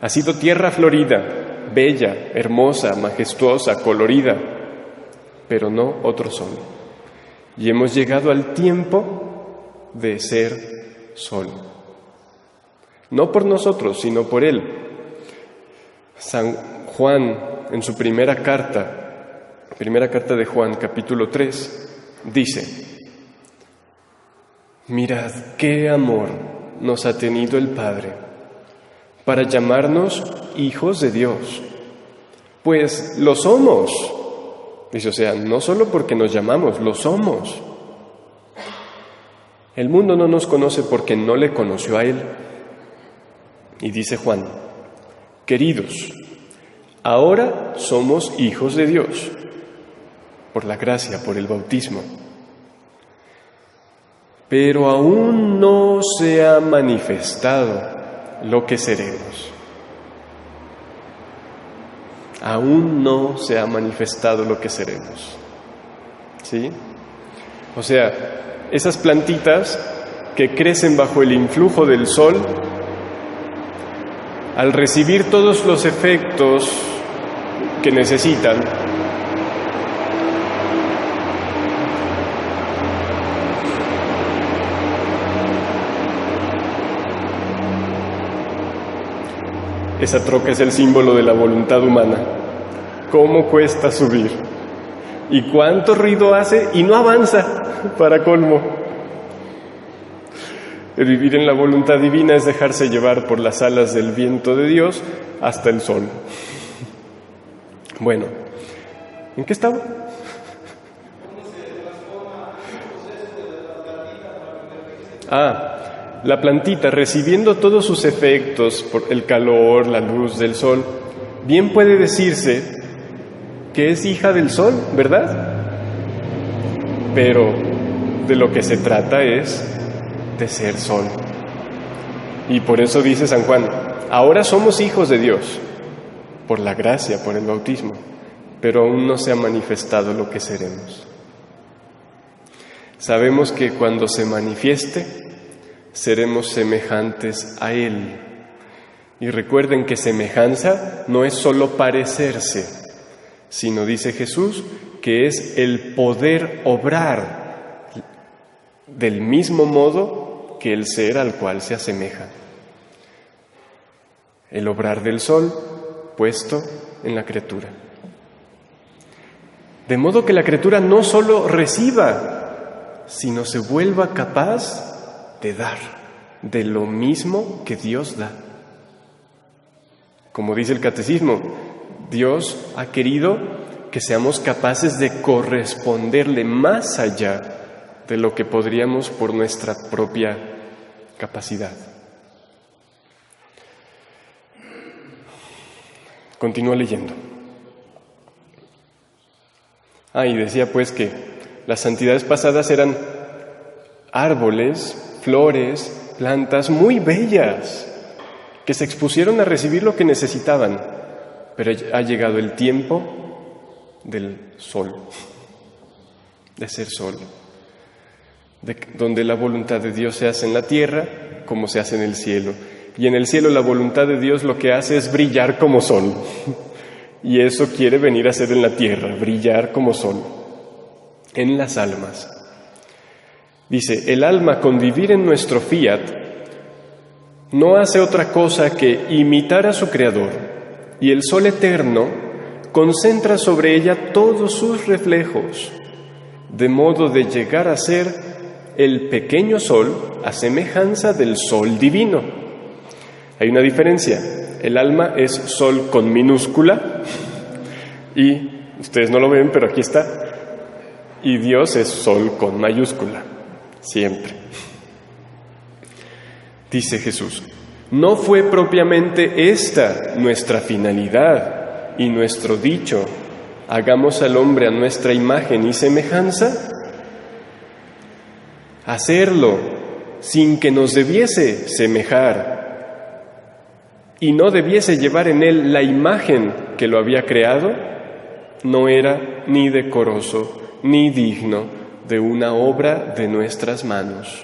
Ha sido tierra florida, bella, hermosa, majestuosa, colorida, pero no otro sol. Y hemos llegado al tiempo de ser sol. No por nosotros, sino por Él. San Juan, en su primera carta de Juan, capítulo 3, dice: mirad qué amor nos ha tenido el Padre para llamarnos hijos de Dios, pues lo somos. Dice, o sea, no solo porque nos llamamos, lo somos. El mundo no nos conoce porque no le conoció a Él. Y dice Juan: queridos, ahora somos hijos de Dios, por la gracia, por el bautismo. Pero aún no se ha manifestado lo que seremos. Aún no se ha manifestado lo que seremos. ¿Sí? O sea, esas plantitas que crecen bajo el influjo del sol, al recibir todos los efectos que necesitan, esa troca es el símbolo de la voluntad humana. ¿Cómo cuesta subir? ¿Y cuánto ruido hace? Y no avanza, para colmo. El vivir en la voluntad divina es dejarse llevar por las alas del viento de Dios hasta el sol. Bueno, ¿en qué estaba? La plantita, recibiendo todos sus efectos por el calor, la luz del sol, bien puede decirse que es hija del sol, ¿verdad? Pero de lo que se trata es de ser sol. Y por eso dice San Juan: ahora somos hijos de Dios, por la gracia, por el bautismo, pero aún no se ha manifestado lo que seremos. Sabemos que cuando se manifieste, seremos semejantes a Él. Y recuerden que semejanza no es solo parecerse, sino, dice Jesús, que es el poder obrar del mismo modo que el ser al cual se asemeja. El obrar del sol puesto en la criatura. De modo que la criatura no solo reciba, sino se vuelva capaz de dar de lo mismo que Dios da. Como dice el Catecismo, Dios ha querido que seamos capaces de corresponderle más allá de lo que podríamos por nuestra propia capacidad. Continúo leyendo. Y decía pues que las santidades pasadas eran árboles, flores, plantas muy bellas, que se expusieron a recibir lo que necesitaban, pero ha llegado el tiempo del sol, de ser sol, donde la voluntad de Dios se hace en la tierra como se hace en el cielo. Y en el cielo la voluntad de Dios lo que hace es brillar como sol. Y eso quiere venir a ser en la tierra, brillar como sol, en las almas. Dice, el alma con vivir en nuestro fiat no hace otra cosa que imitar a su Creador, y el sol eterno concentra sobre ella todos sus reflejos, de modo de llegar a ser el pequeño sol a semejanza del sol divino. Hay una diferencia. El alma es sol con minúscula y ustedes no lo ven, pero aquí está. Y Dios es sol con mayúscula, siempre. Dice Jesús, no fue propiamente esta nuestra finalidad y nuestro dicho, hagamos al hombre a nuestra imagen y semejanza. Hacerlo sin que nos debiese semejar y no debiese llevar en él la imagen que lo había creado, no era ni decoroso ni digno de una obra de nuestras manos.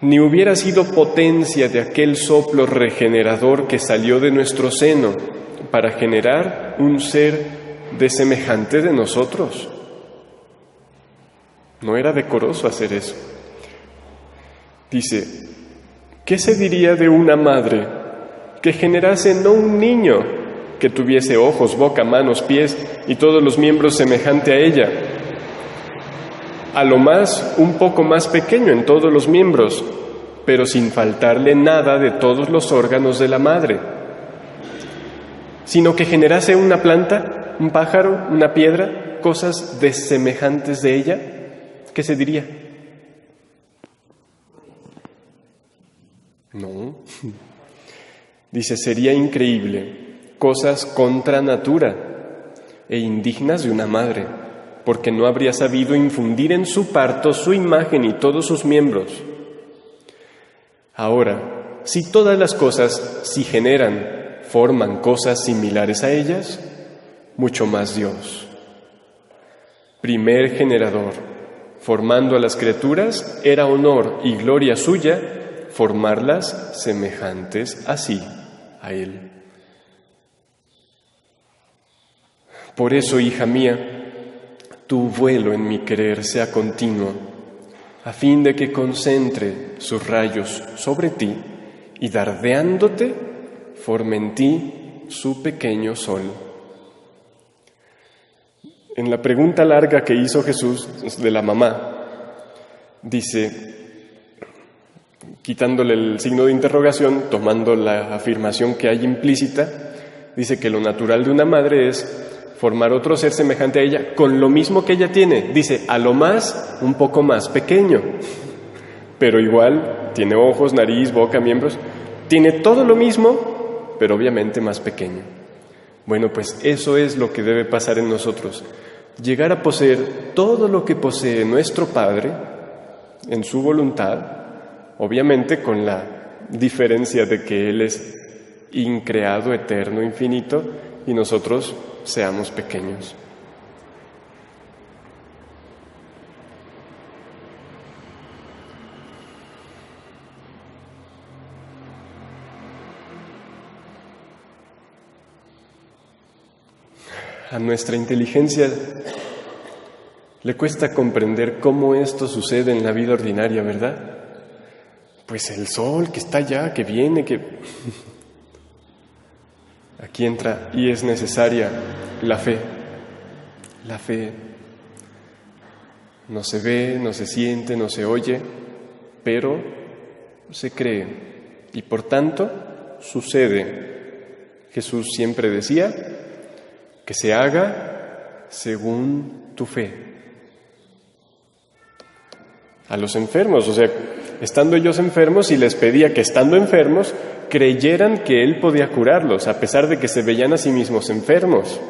Ni hubiera sido potencia de aquel soplo regenerador que salió de nuestro seno para generar un ser de semejante de nosotros. No era decoroso hacer eso. Dice, ¿qué se diría de una madre que generase no un niño que tuviese ojos, boca, manos, pies y todos los miembros semejante a ella? A lo más un poco más pequeño en todos los miembros, pero sin faltarle nada de todos los órganos de la madre, sino que generase una planta, un pájaro, una piedra, cosas desemejantes de ella. ¿Qué se diría? No. Dice, sería increíble, cosas contra natura e indignas de una madre, porque no habría sabido infundir en su parto su imagen y todos sus miembros. Ahora, si todas las cosas, si generan, forman cosas similares a ellas, mucho más Dios, primer generador, formando a las criaturas, era honor y gloria suya formarlas semejantes así a Él. Por eso, hija mía, tu vuelo en mi querer sea continuo, a fin de que concentre sus rayos sobre ti y dardeándote forme en ti su pequeño sol. En la pregunta larga que hizo Jesús de la mamá, dice, quitándole el signo de interrogación, tomando la afirmación que hay implícita, dice que lo natural de una madre es formar otro ser semejante a ella con lo mismo que ella tiene. Dice, a lo más, un poco más pequeño, pero igual tiene ojos, nariz, boca, miembros, tiene todo lo mismo, pero obviamente más pequeño. Bueno, pues eso es lo que debe pasar en nosotros. Llegar a poseer todo lo que posee nuestro Padre en su voluntad, obviamente con la diferencia de que Él es increado, eterno, infinito, y nosotros seamos pequeños. A nuestra inteligencia le cuesta comprender cómo esto sucede en la vida ordinaria, ¿verdad? Pues el sol que está allá, que viene, que... Aquí entra y es necesaria la fe. La fe no se ve, no se siente, no se oye, pero se cree y por tanto sucede. Jesús siempre decía que se haga según tu fe. A los enfermos, o sea, estando ellos enfermos y les pedía que estando enfermos creyeran que Él podía curarlos, a pesar de que se veían a sí mismos enfermos.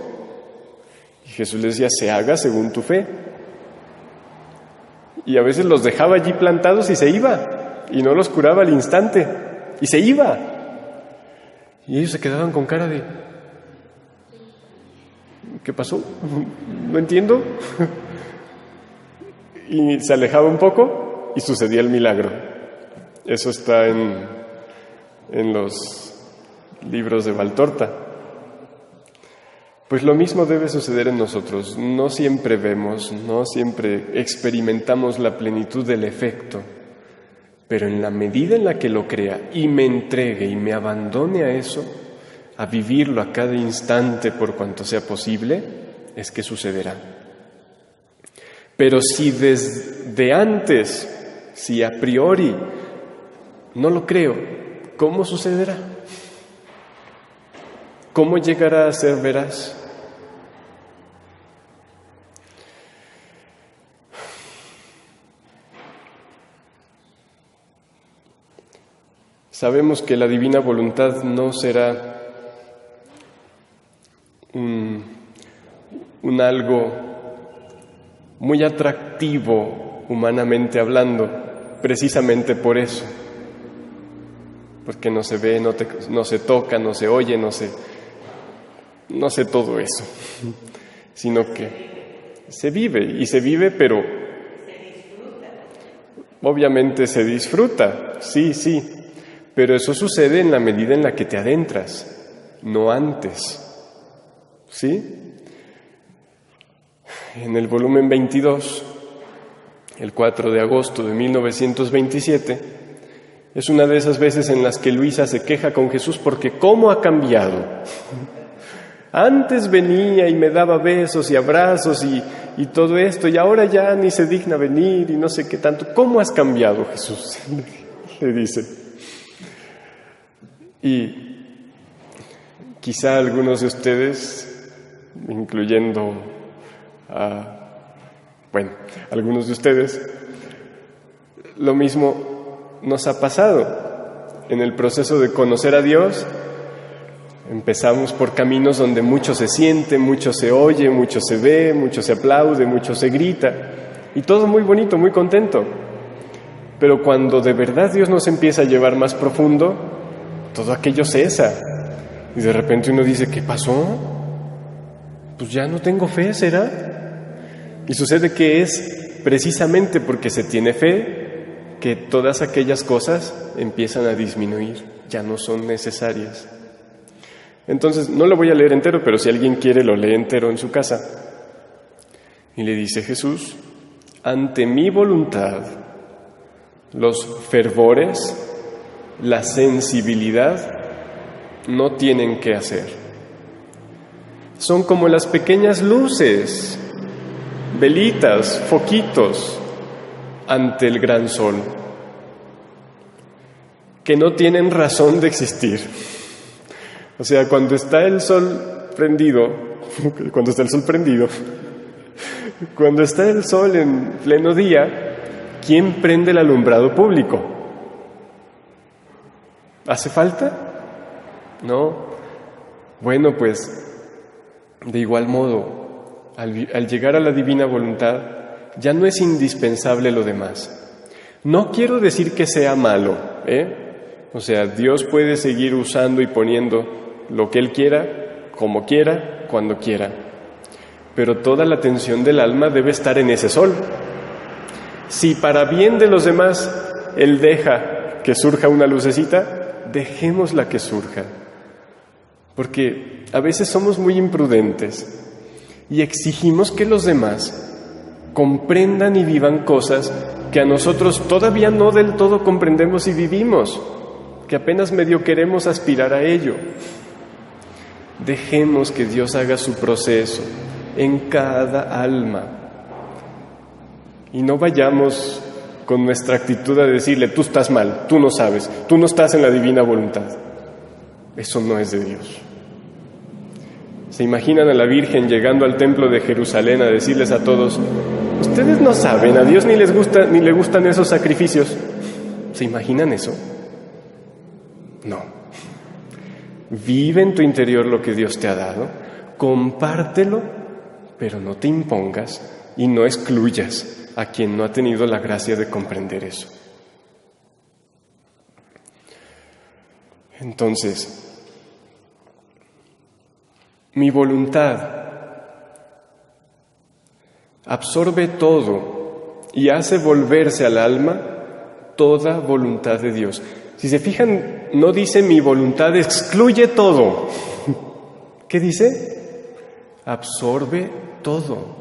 Y Jesús les decía, se haga según tu fe. Y a veces los dejaba allí plantados y se iba, y no los curaba al instante, y se iba. Y ellos se quedaban con cara de, ¿qué pasó? No entiendo. Y se alejaba un poco y sucedía el milagro. Eso está en los libros de Valtorta. Pues lo mismo debe suceder en nosotros. No siempre vemos, no siempre experimentamos la plenitud del efecto, pero en la medida en la que lo crea y me entregue y me abandone a eso, a vivirlo a cada instante por cuanto sea posible, es que sucederá. Pero si desde antes, si a priori no lo creo, ¿cómo sucederá? ¿Cómo llegará a ser veraz? Sabemos que la divina voluntad no será un algo muy atractivo humanamente hablando, precisamente por eso, porque no se ve, no se toca, no se oye, no sé todo eso, sino que se vive, pero obviamente se disfruta, sí, pero eso sucede en la medida en la que te adentras, no antes, ¿sí? En el volumen 22, el 4 de agosto de 1927, es una de esas veces en las que Luisa se queja con Jesús porque ¿cómo ha cambiado? Antes venía y me daba besos y abrazos y todo esto, y ahora ya ni se digna venir y no sé qué tanto. ¿Cómo has cambiado, Jesús? Le dice. Y quizá algunos de ustedes, incluyendo algunos de ustedes, lo mismo nos ha pasado. En el proceso de conocer a Dios, empezamos por caminos donde mucho se siente, mucho se oye, mucho se ve, mucho se aplaude, mucho se grita, y todo muy bonito, muy contento. Pero cuando de verdad Dios nos empieza a llevar más profundo, todo aquello cesa. Y de repente uno dice, ¿qué pasó? Pues ya no tengo fe, ¿será? Y sucede que es precisamente porque se tiene fe que todas aquellas cosas empiezan a disminuir, ya no son necesarias. Entonces, no lo voy a leer entero, pero si alguien quiere lo lee entero en su casa. Y le dice Jesús, ante mi voluntad, los fervores, la sensibilidad, no tienen que hacer. Son como las pequeñas luces, velitas, foquitos, ante el gran sol, que no tienen razón de existir. O sea, cuando está el sol prendido, cuando está el sol en pleno día, ¿quién prende el alumbrado público? ¿Hace falta? No. Bueno, pues, de igual modo, al llegar a la divina voluntad, ya no es indispensable lo demás. No quiero decir que sea malo, O sea, Dios puede seguir usando y poniendo lo que Él quiera como quiera, cuando quiera. Pero toda la atención del alma debe estar en ese sol. Si para bien de los demás Él deja que surja una lucecita, dejémosla que surja. Porque a veces somos muy imprudentes y exigimos que los demás comprendan y vivan cosas que a nosotros todavía no del todo comprendemos y vivimos, que apenas medio queremos aspirar a ello. Dejemos que Dios haga su proceso en cada alma y no vayamos con nuestra actitud a decirle: tú estás mal, tú no sabes, tú no estás en la divina voluntad. Eso no es de Dios. ¿Se imaginan a la Virgen llegando al templo de Jerusalén a decirles a todos: ustedes no saben, a Dios ni le gustan esos sacrificios? ¿Se imaginan eso? No. Vive en tu interior lo que Dios te ha dado, compártelo, pero no te impongas y no excluyas a quien no ha tenido la gracia de comprender eso. Entonces, mi voluntad absorbe todo y hace volverse al alma toda voluntad de Dios. Si se fijan, no dice mi voluntad excluye todo. ¿Qué dice? Absorbe todo.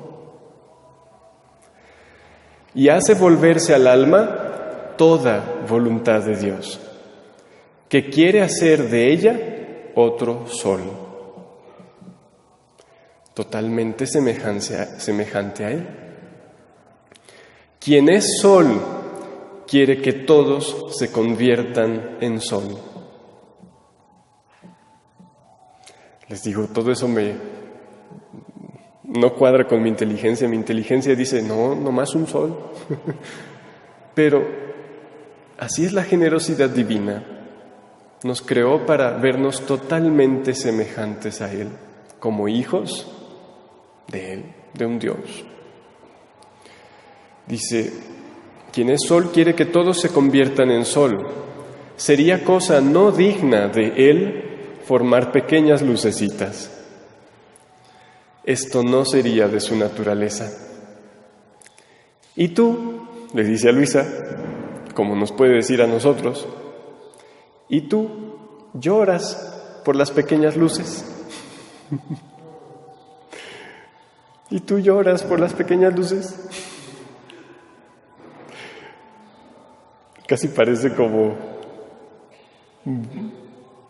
Y hace volverse al alma toda voluntad de Dios, que quiere hacer de ella otro sol, totalmente semejante a Él. Quien es sol quiere que todos se conviertan en sol. Les digo, todo eso no cuadra con mi inteligencia. Mi inteligencia dice, no más un sol. Pero así es la generosidad divina. Nos creó para vernos totalmente semejantes a Él, como hijos de Él, de un Dios. Dice, quien es sol quiere que todos se conviertan en sol. Sería cosa no digna de Él formar pequeñas lucecitas. Esto no sería de su naturaleza. Y tú, le dice a Luisa, como nos puede decir a nosotros, ¿y tú lloras por las pequeñas luces? ¿Y tú lloras por las pequeñas luces? Casi parece como...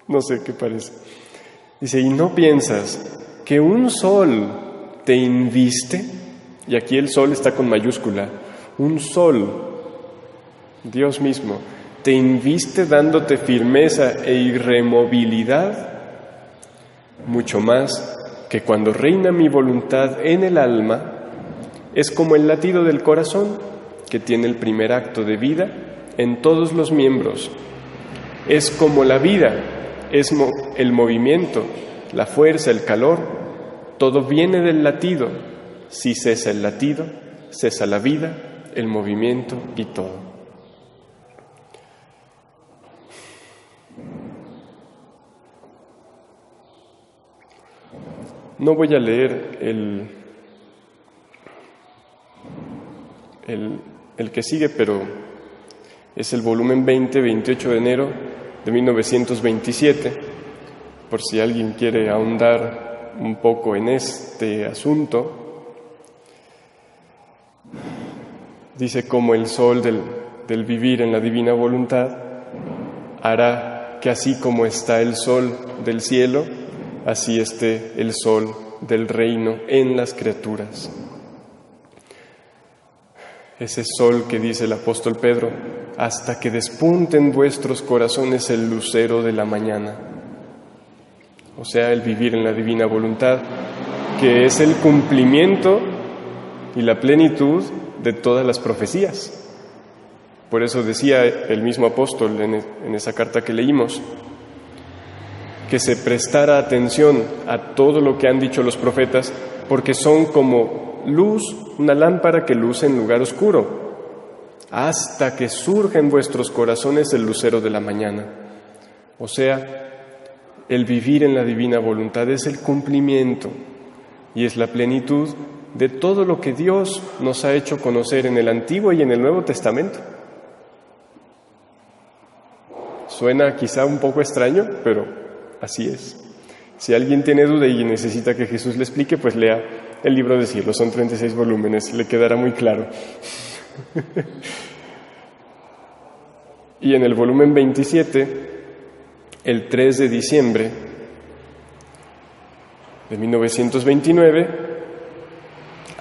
no sé qué parece. Dice, ¿y no piensas que un sol te inviste? Y aquí el sol está con mayúscula. Un sol, Dios mismo, te inviste dándote firmeza e irremovilidad, mucho más que cuando reina mi voluntad en el alma, es como el latido del corazón, que tiene el primer acto de vida en todos los miembros. Es como la vida, es el movimiento, la fuerza, el calor, todo viene del latido. Si cesa el latido, cesa la vida, el movimiento y todo. No voy a leer el que sigue, pero es el volumen 20, 28 de enero de 1927, por si alguien quiere ahondar un poco en este asunto. Dice cómo el sol del vivir en la divina voluntad hará que así como está el sol del cielo, así esté el sol del reino en las criaturas. Ese sol que dice el apóstol Pedro, hasta que despunte en vuestros corazones el lucero de la mañana. O sea, el vivir en la divina voluntad, que es el cumplimiento y la plenitud de todas las profecías. Por eso decía el mismo apóstol en esa carta que leímos, que se prestara atención a todo lo que han dicho los profetas, porque son como luz, una lámpara que luce en lugar oscuro, hasta que surja en vuestros corazones el lucero de la mañana. O sea, el vivir en la divina voluntad es el cumplimiento y es la plenitud de todo lo que Dios nos ha hecho conocer en el Antiguo y en el Nuevo Testamento. Suena quizá un poco extraño, pero así es. Si alguien tiene duda y necesita que Jesús le explique, pues lea el libro de Cielo, son 36 volúmenes, le quedará muy claro. Y en el volumen 27, el 3 de diciembre de 1929,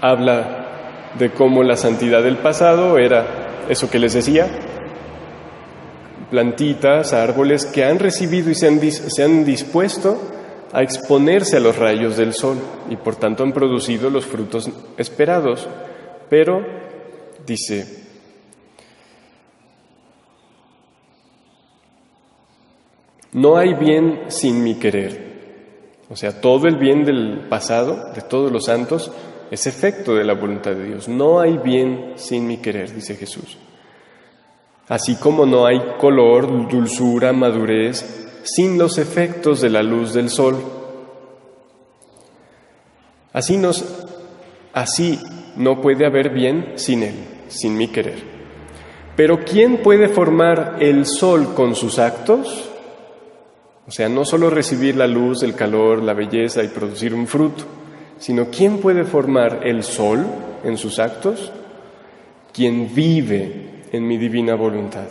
habla de cómo la santidad del pasado era eso que les decía, plantitas, árboles que han recibido y se han dispuesto a exponerse a los rayos del sol y por tanto han producido los frutos esperados. Pero, dice, no hay bien sin mi querer. O sea, todo el bien del pasado, de todos los santos, es efecto de la voluntad de Dios. No hay bien sin mi querer, dice Jesús. Así como no hay color, dulzura, madurez, sin los efectos de la luz del sol. Así no puede haber bien sin Él, sin mi querer. Pero ¿quién puede formar el sol con sus actos? O sea, no solo recibir la luz, el calor, la belleza y producir un fruto, sino ¿quién puede formar el sol en sus actos? Quien vive en mi divina voluntad.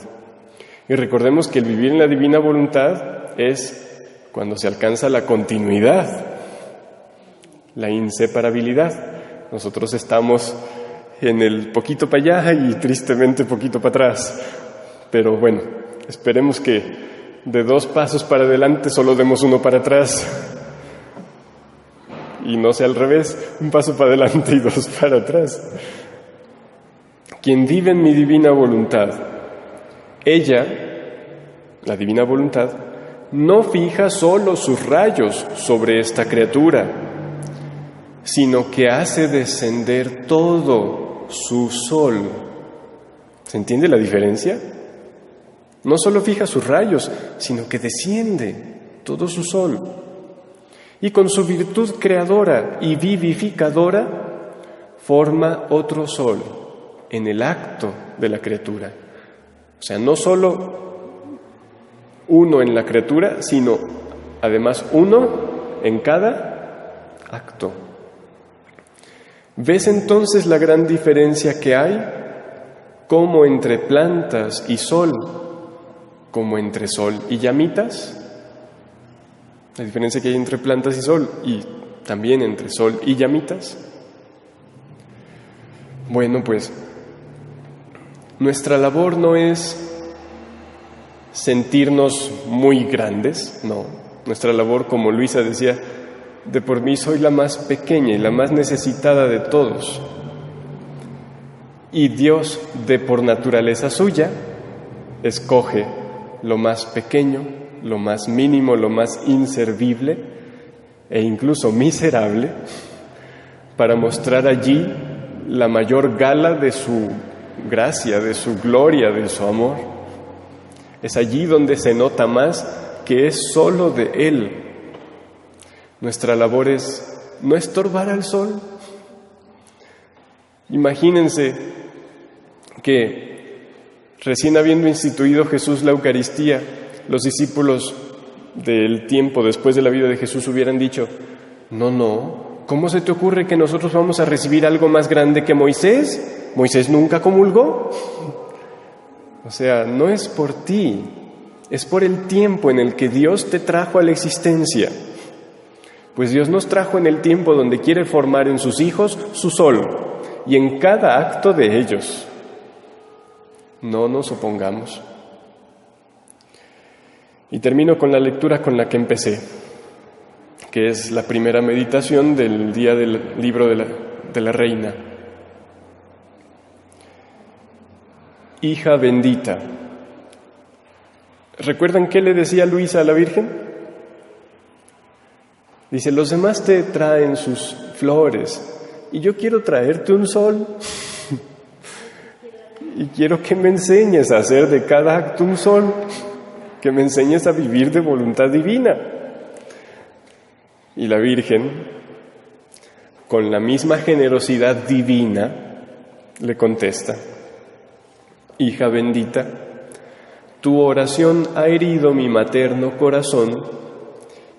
Y recordemos que el vivir en la divina voluntad es cuando se alcanza la continuidad, la inseparabilidad. Nosotros estamos en el poquito para allá y tristemente poquito para atrás. Pero bueno, esperemos que de 2 pasos para adelante solo demos 1 para atrás. Y no sea al revés, 1 paso para adelante y 2 para atrás. Quien vive en mi divina voluntad, ella, la divina voluntad, no fija solo sus rayos sobre esta criatura, sino que hace descender todo su sol. ¿Se entiende la diferencia? No solo fija sus rayos, sino que desciende todo su sol. Y con su virtud creadora y vivificadora, forma otro sol en el acto de la criatura. O sea, no solo uno en la criatura, sino además uno en cada acto. ¿Ves entonces la gran diferencia que hay? Como entre plantas y sol, como entre sol y llamitas. La diferencia que hay entre plantas y sol y también entre sol y llamitas. Bueno, pues nuestra labor no es sentirnos muy grandes, no. Nuestra labor, como Luisa decía, de por mí soy la más pequeña y la más necesitada de todos. Y Dios, de por naturaleza suya, escoge lo más pequeño, lo más mínimo, lo más inservible e incluso miserable para mostrar allí la mayor gala de su gracia, de su gloria, de su amor. Es allí donde se nota más que es solo de Él. Nuestra labor es no estorbar al sol. Imagínense que recién habiendo instituido Jesús la Eucaristía, los discípulos del tiempo después de la vida de Jesús hubieran dicho: no, ¿cómo se te ocurre que nosotros vamos a recibir algo más grande que Moisés? ¿Moisés nunca comulgó? O sea, no es por ti, es por el tiempo en el que Dios te trajo a la existencia. Pues Dios nos trajo en el tiempo donde quiere formar en sus hijos su sol y en cada acto de ellos. No nos opongamos. Y termino con la lectura con la que empecé, que es la primera meditación del día del libro de la Reina. Hija bendita. ¿Recuerdan qué le decía Luisa a la Virgen? Dice: los demás te traen sus flores y yo quiero traerte un sol. Y quiero que me enseñes a hacer de cada acto un sol, que me enseñes a vivir de voluntad divina. Y la Virgen, con la misma generosidad divina, le contesta: hija bendita, tu oración ha herido mi materno corazón,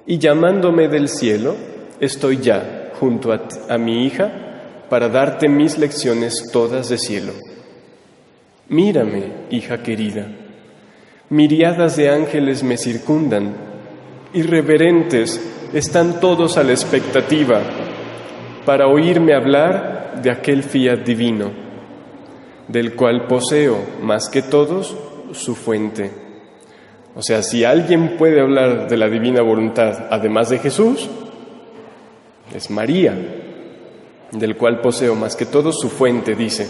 y llamándome del cielo, estoy ya junto a mi hija para darte mis lecciones todas de cielo. Mírame, hija querida, miriadas de ángeles me circundan, irreverentes están todos a la expectativa para oírme hablar de aquel fiat divino, del cual poseo, más que todos, su fuente. O sea, si alguien puede hablar de la divina voluntad, además de Jesús, es María, del cual poseo, más que todos, su fuente, dice.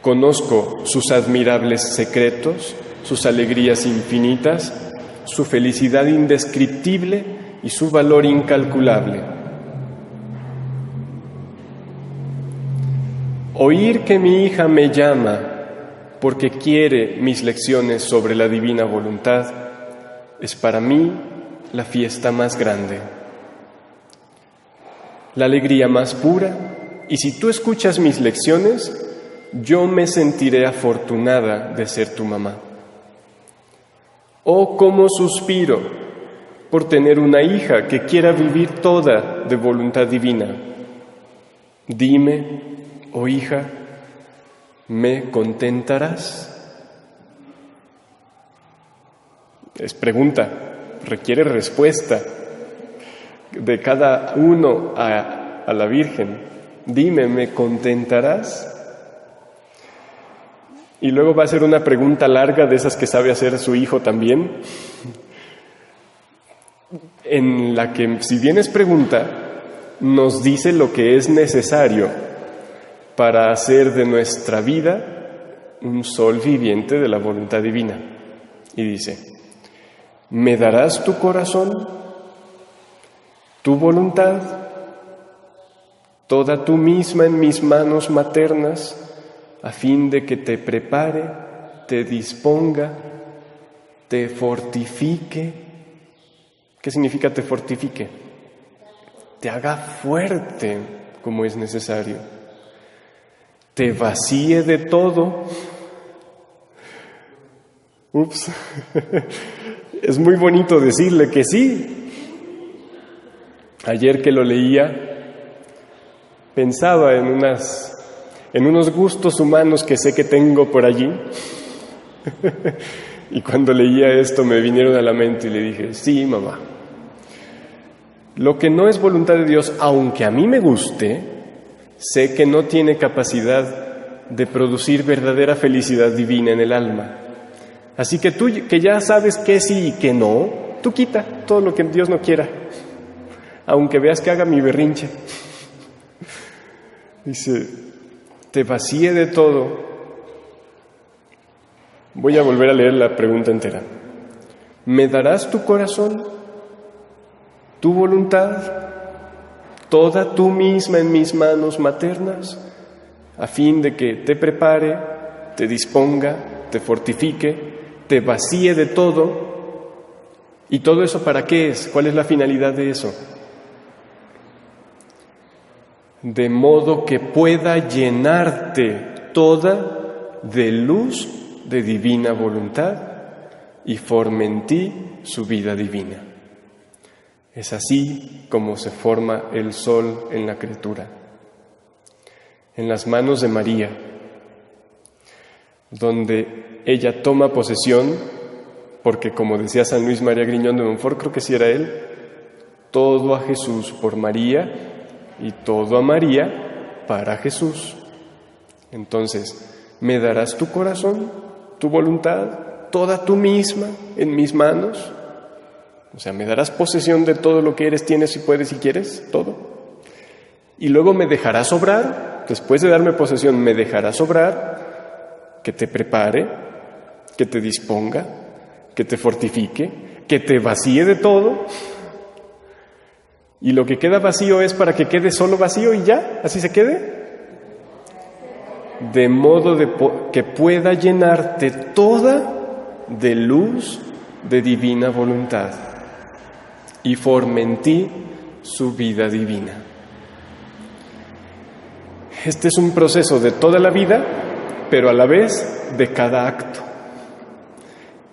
Conozco sus admirables secretos, sus alegrías infinitas, su felicidad indescriptible y su valor incalculable. Oír que mi hija me llama porque quiere mis lecciones sobre la divina voluntad es para mí la fiesta más grande, la alegría más pura, y si tú escuchas mis lecciones, yo me sentiré afortunada de ser tu mamá. Oh, cómo suspiro por tener una hija que quiera vivir toda de voluntad divina. Dime, oh hija, ¿me contentarás? Es pregunta, requiere respuesta de cada uno a la Virgen. Dime, ¿me contentarás? Y luego va a ser una pregunta larga de esas que sabe hacer su hijo también, en la que, si bien es pregunta, nos dice lo que es necesario para hacer de nuestra vida un sol viviente de la voluntad divina. Y dice: ¿me darás tu corazón, tu voluntad, toda tú misma en mis manos maternas, a fin de que te prepare, te disponga, te fortifique? ¿Qué significa te fortifique? Te haga fuerte como es necesario. Te vacíe de todo. Ups. Es muy bonito decirle que sí. Ayer que lo leía, pensaba en unos gustos humanos que sé que tengo por allí. Y cuando leía esto me vinieron a la mente y le dije: sí, mamá, lo que no es voluntad de Dios, aunque a mí me guste, sé que no tiene capacidad de producir verdadera felicidad divina en el alma. Así que tú, que ya sabes que sí y que no, tú quita todo lo que Dios no quiera, aunque veas que haga mi berrinche. Dice: te vacíe de todo. Voy a volver a leer la pregunta entera. ¿Me darás tu corazón, tu voluntad, toda tú misma en mis manos maternas, a fin de que te prepare, te disponga, te fortifique, te vacíe de todo? ¿Y todo eso para qué es? ¿Cuál es la finalidad de eso? De modo que pueda llenarte toda de luz de divina voluntad y forme en ti su vida divina. Es así como se forma el sol en la criatura, en las manos de María, donde ella toma posesión, porque como decía San Luis María Griñón de Montfort, creo que sí era él: todo a Jesús por María y todo a María para Jesús. Entonces, ¿me darás tu corazón, tu voluntad, toda tú misma en mis manos? O sea, ¿me darás posesión de todo lo que eres, tienes y puedes y quieres? Todo. Y luego me dejarás obrar, después de darme posesión, me dejarás obrar, que te prepare, que te disponga, que te fortifique, que te vacíe de todo. Y lo que queda vacío es para que quede solo vacío y ya, así se quede. De modo que pueda llenarte toda de luz de divina voluntad y forme en ti su vida divina. Este es un proceso de toda la vida, pero a la vez de cada acto.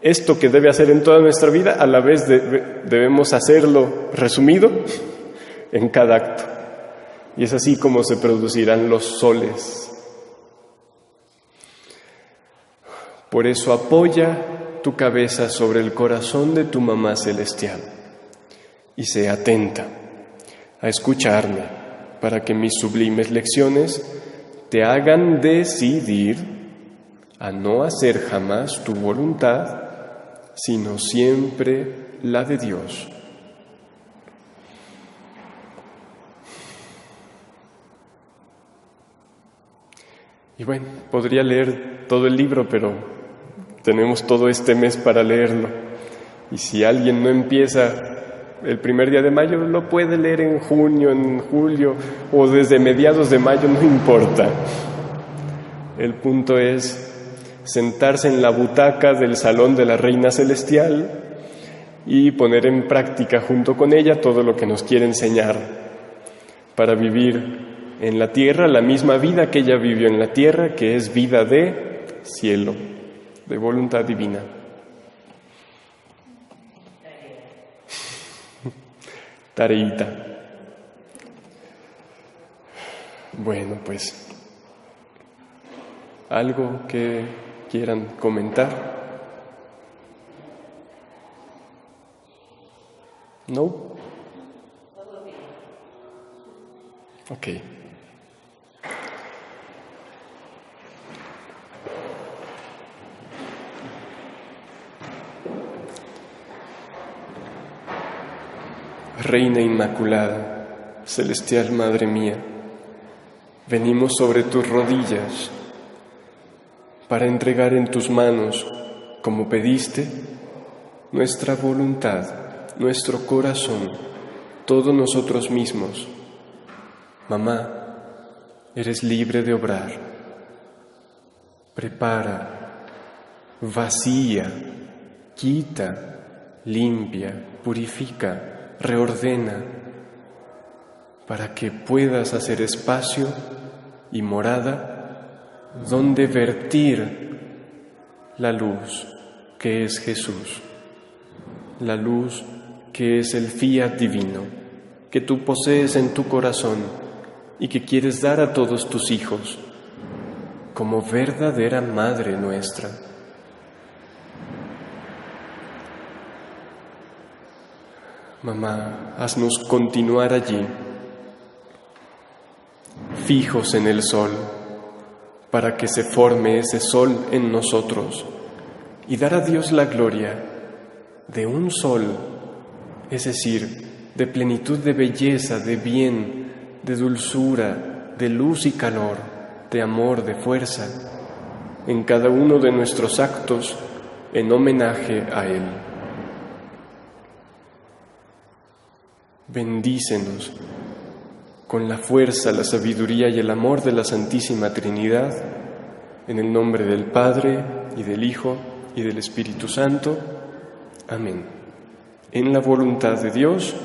Esto que debe hacer en toda nuestra vida, a la vez debemos hacerlo resumido en cada acto. Y es así como se producirán los soles. Por eso apoya tu cabeza sobre el corazón de tu mamá celestial y sé atenta a escucharme para que mis sublimes lecciones te hagan decidir a no hacer jamás tu voluntad, sino siempre la de Dios. Y bueno, podría leer todo el libro, pero tenemos todo este mes para leerlo. Y si alguien no empieza el primer día de mayo, lo puede leer en junio, en julio o desde mediados de mayo, no importa. El punto es sentarse en la butaca del salón de la Reina Celestial y poner en práctica junto con ella todo lo que nos quiere enseñar para vivir en la tierra la misma vida que ella vivió en la tierra, que es vida de cielo, de voluntad divina. Tareita. Bueno, pues, ¿algo que quieran comentar? ¿No? Ok. Reina Inmaculada, celestial Madre mía, venimos sobre tus rodillas para entregar en tus manos, como pediste, nuestra voluntad, nuestro corazón, todos nosotros mismos. Mamá, eres libre de obrar. Prepara, vacía, quita, limpia, purifica, reordena, para que puedas hacer espacio y morada donde vertir la luz que es Jesús, la luz que es el fiat divino, que tú posees en tu corazón y que quieres dar a todos tus hijos como verdadera Madre nuestra. Mamá, haznos continuar allí, fijos en el sol, para que se forme ese sol en nosotros y dar a Dios la gloria de un sol, es decir, de plenitud de belleza, de bien, de dulzura, de luz y calor, de amor, de fuerza, en cada uno de nuestros actos en homenaje a Él. Bendícenos con la fuerza, la sabiduría y el amor de la Santísima Trinidad, en el nombre del Padre, y del Hijo, y del Espíritu Santo. Amén. En la voluntad de Dios,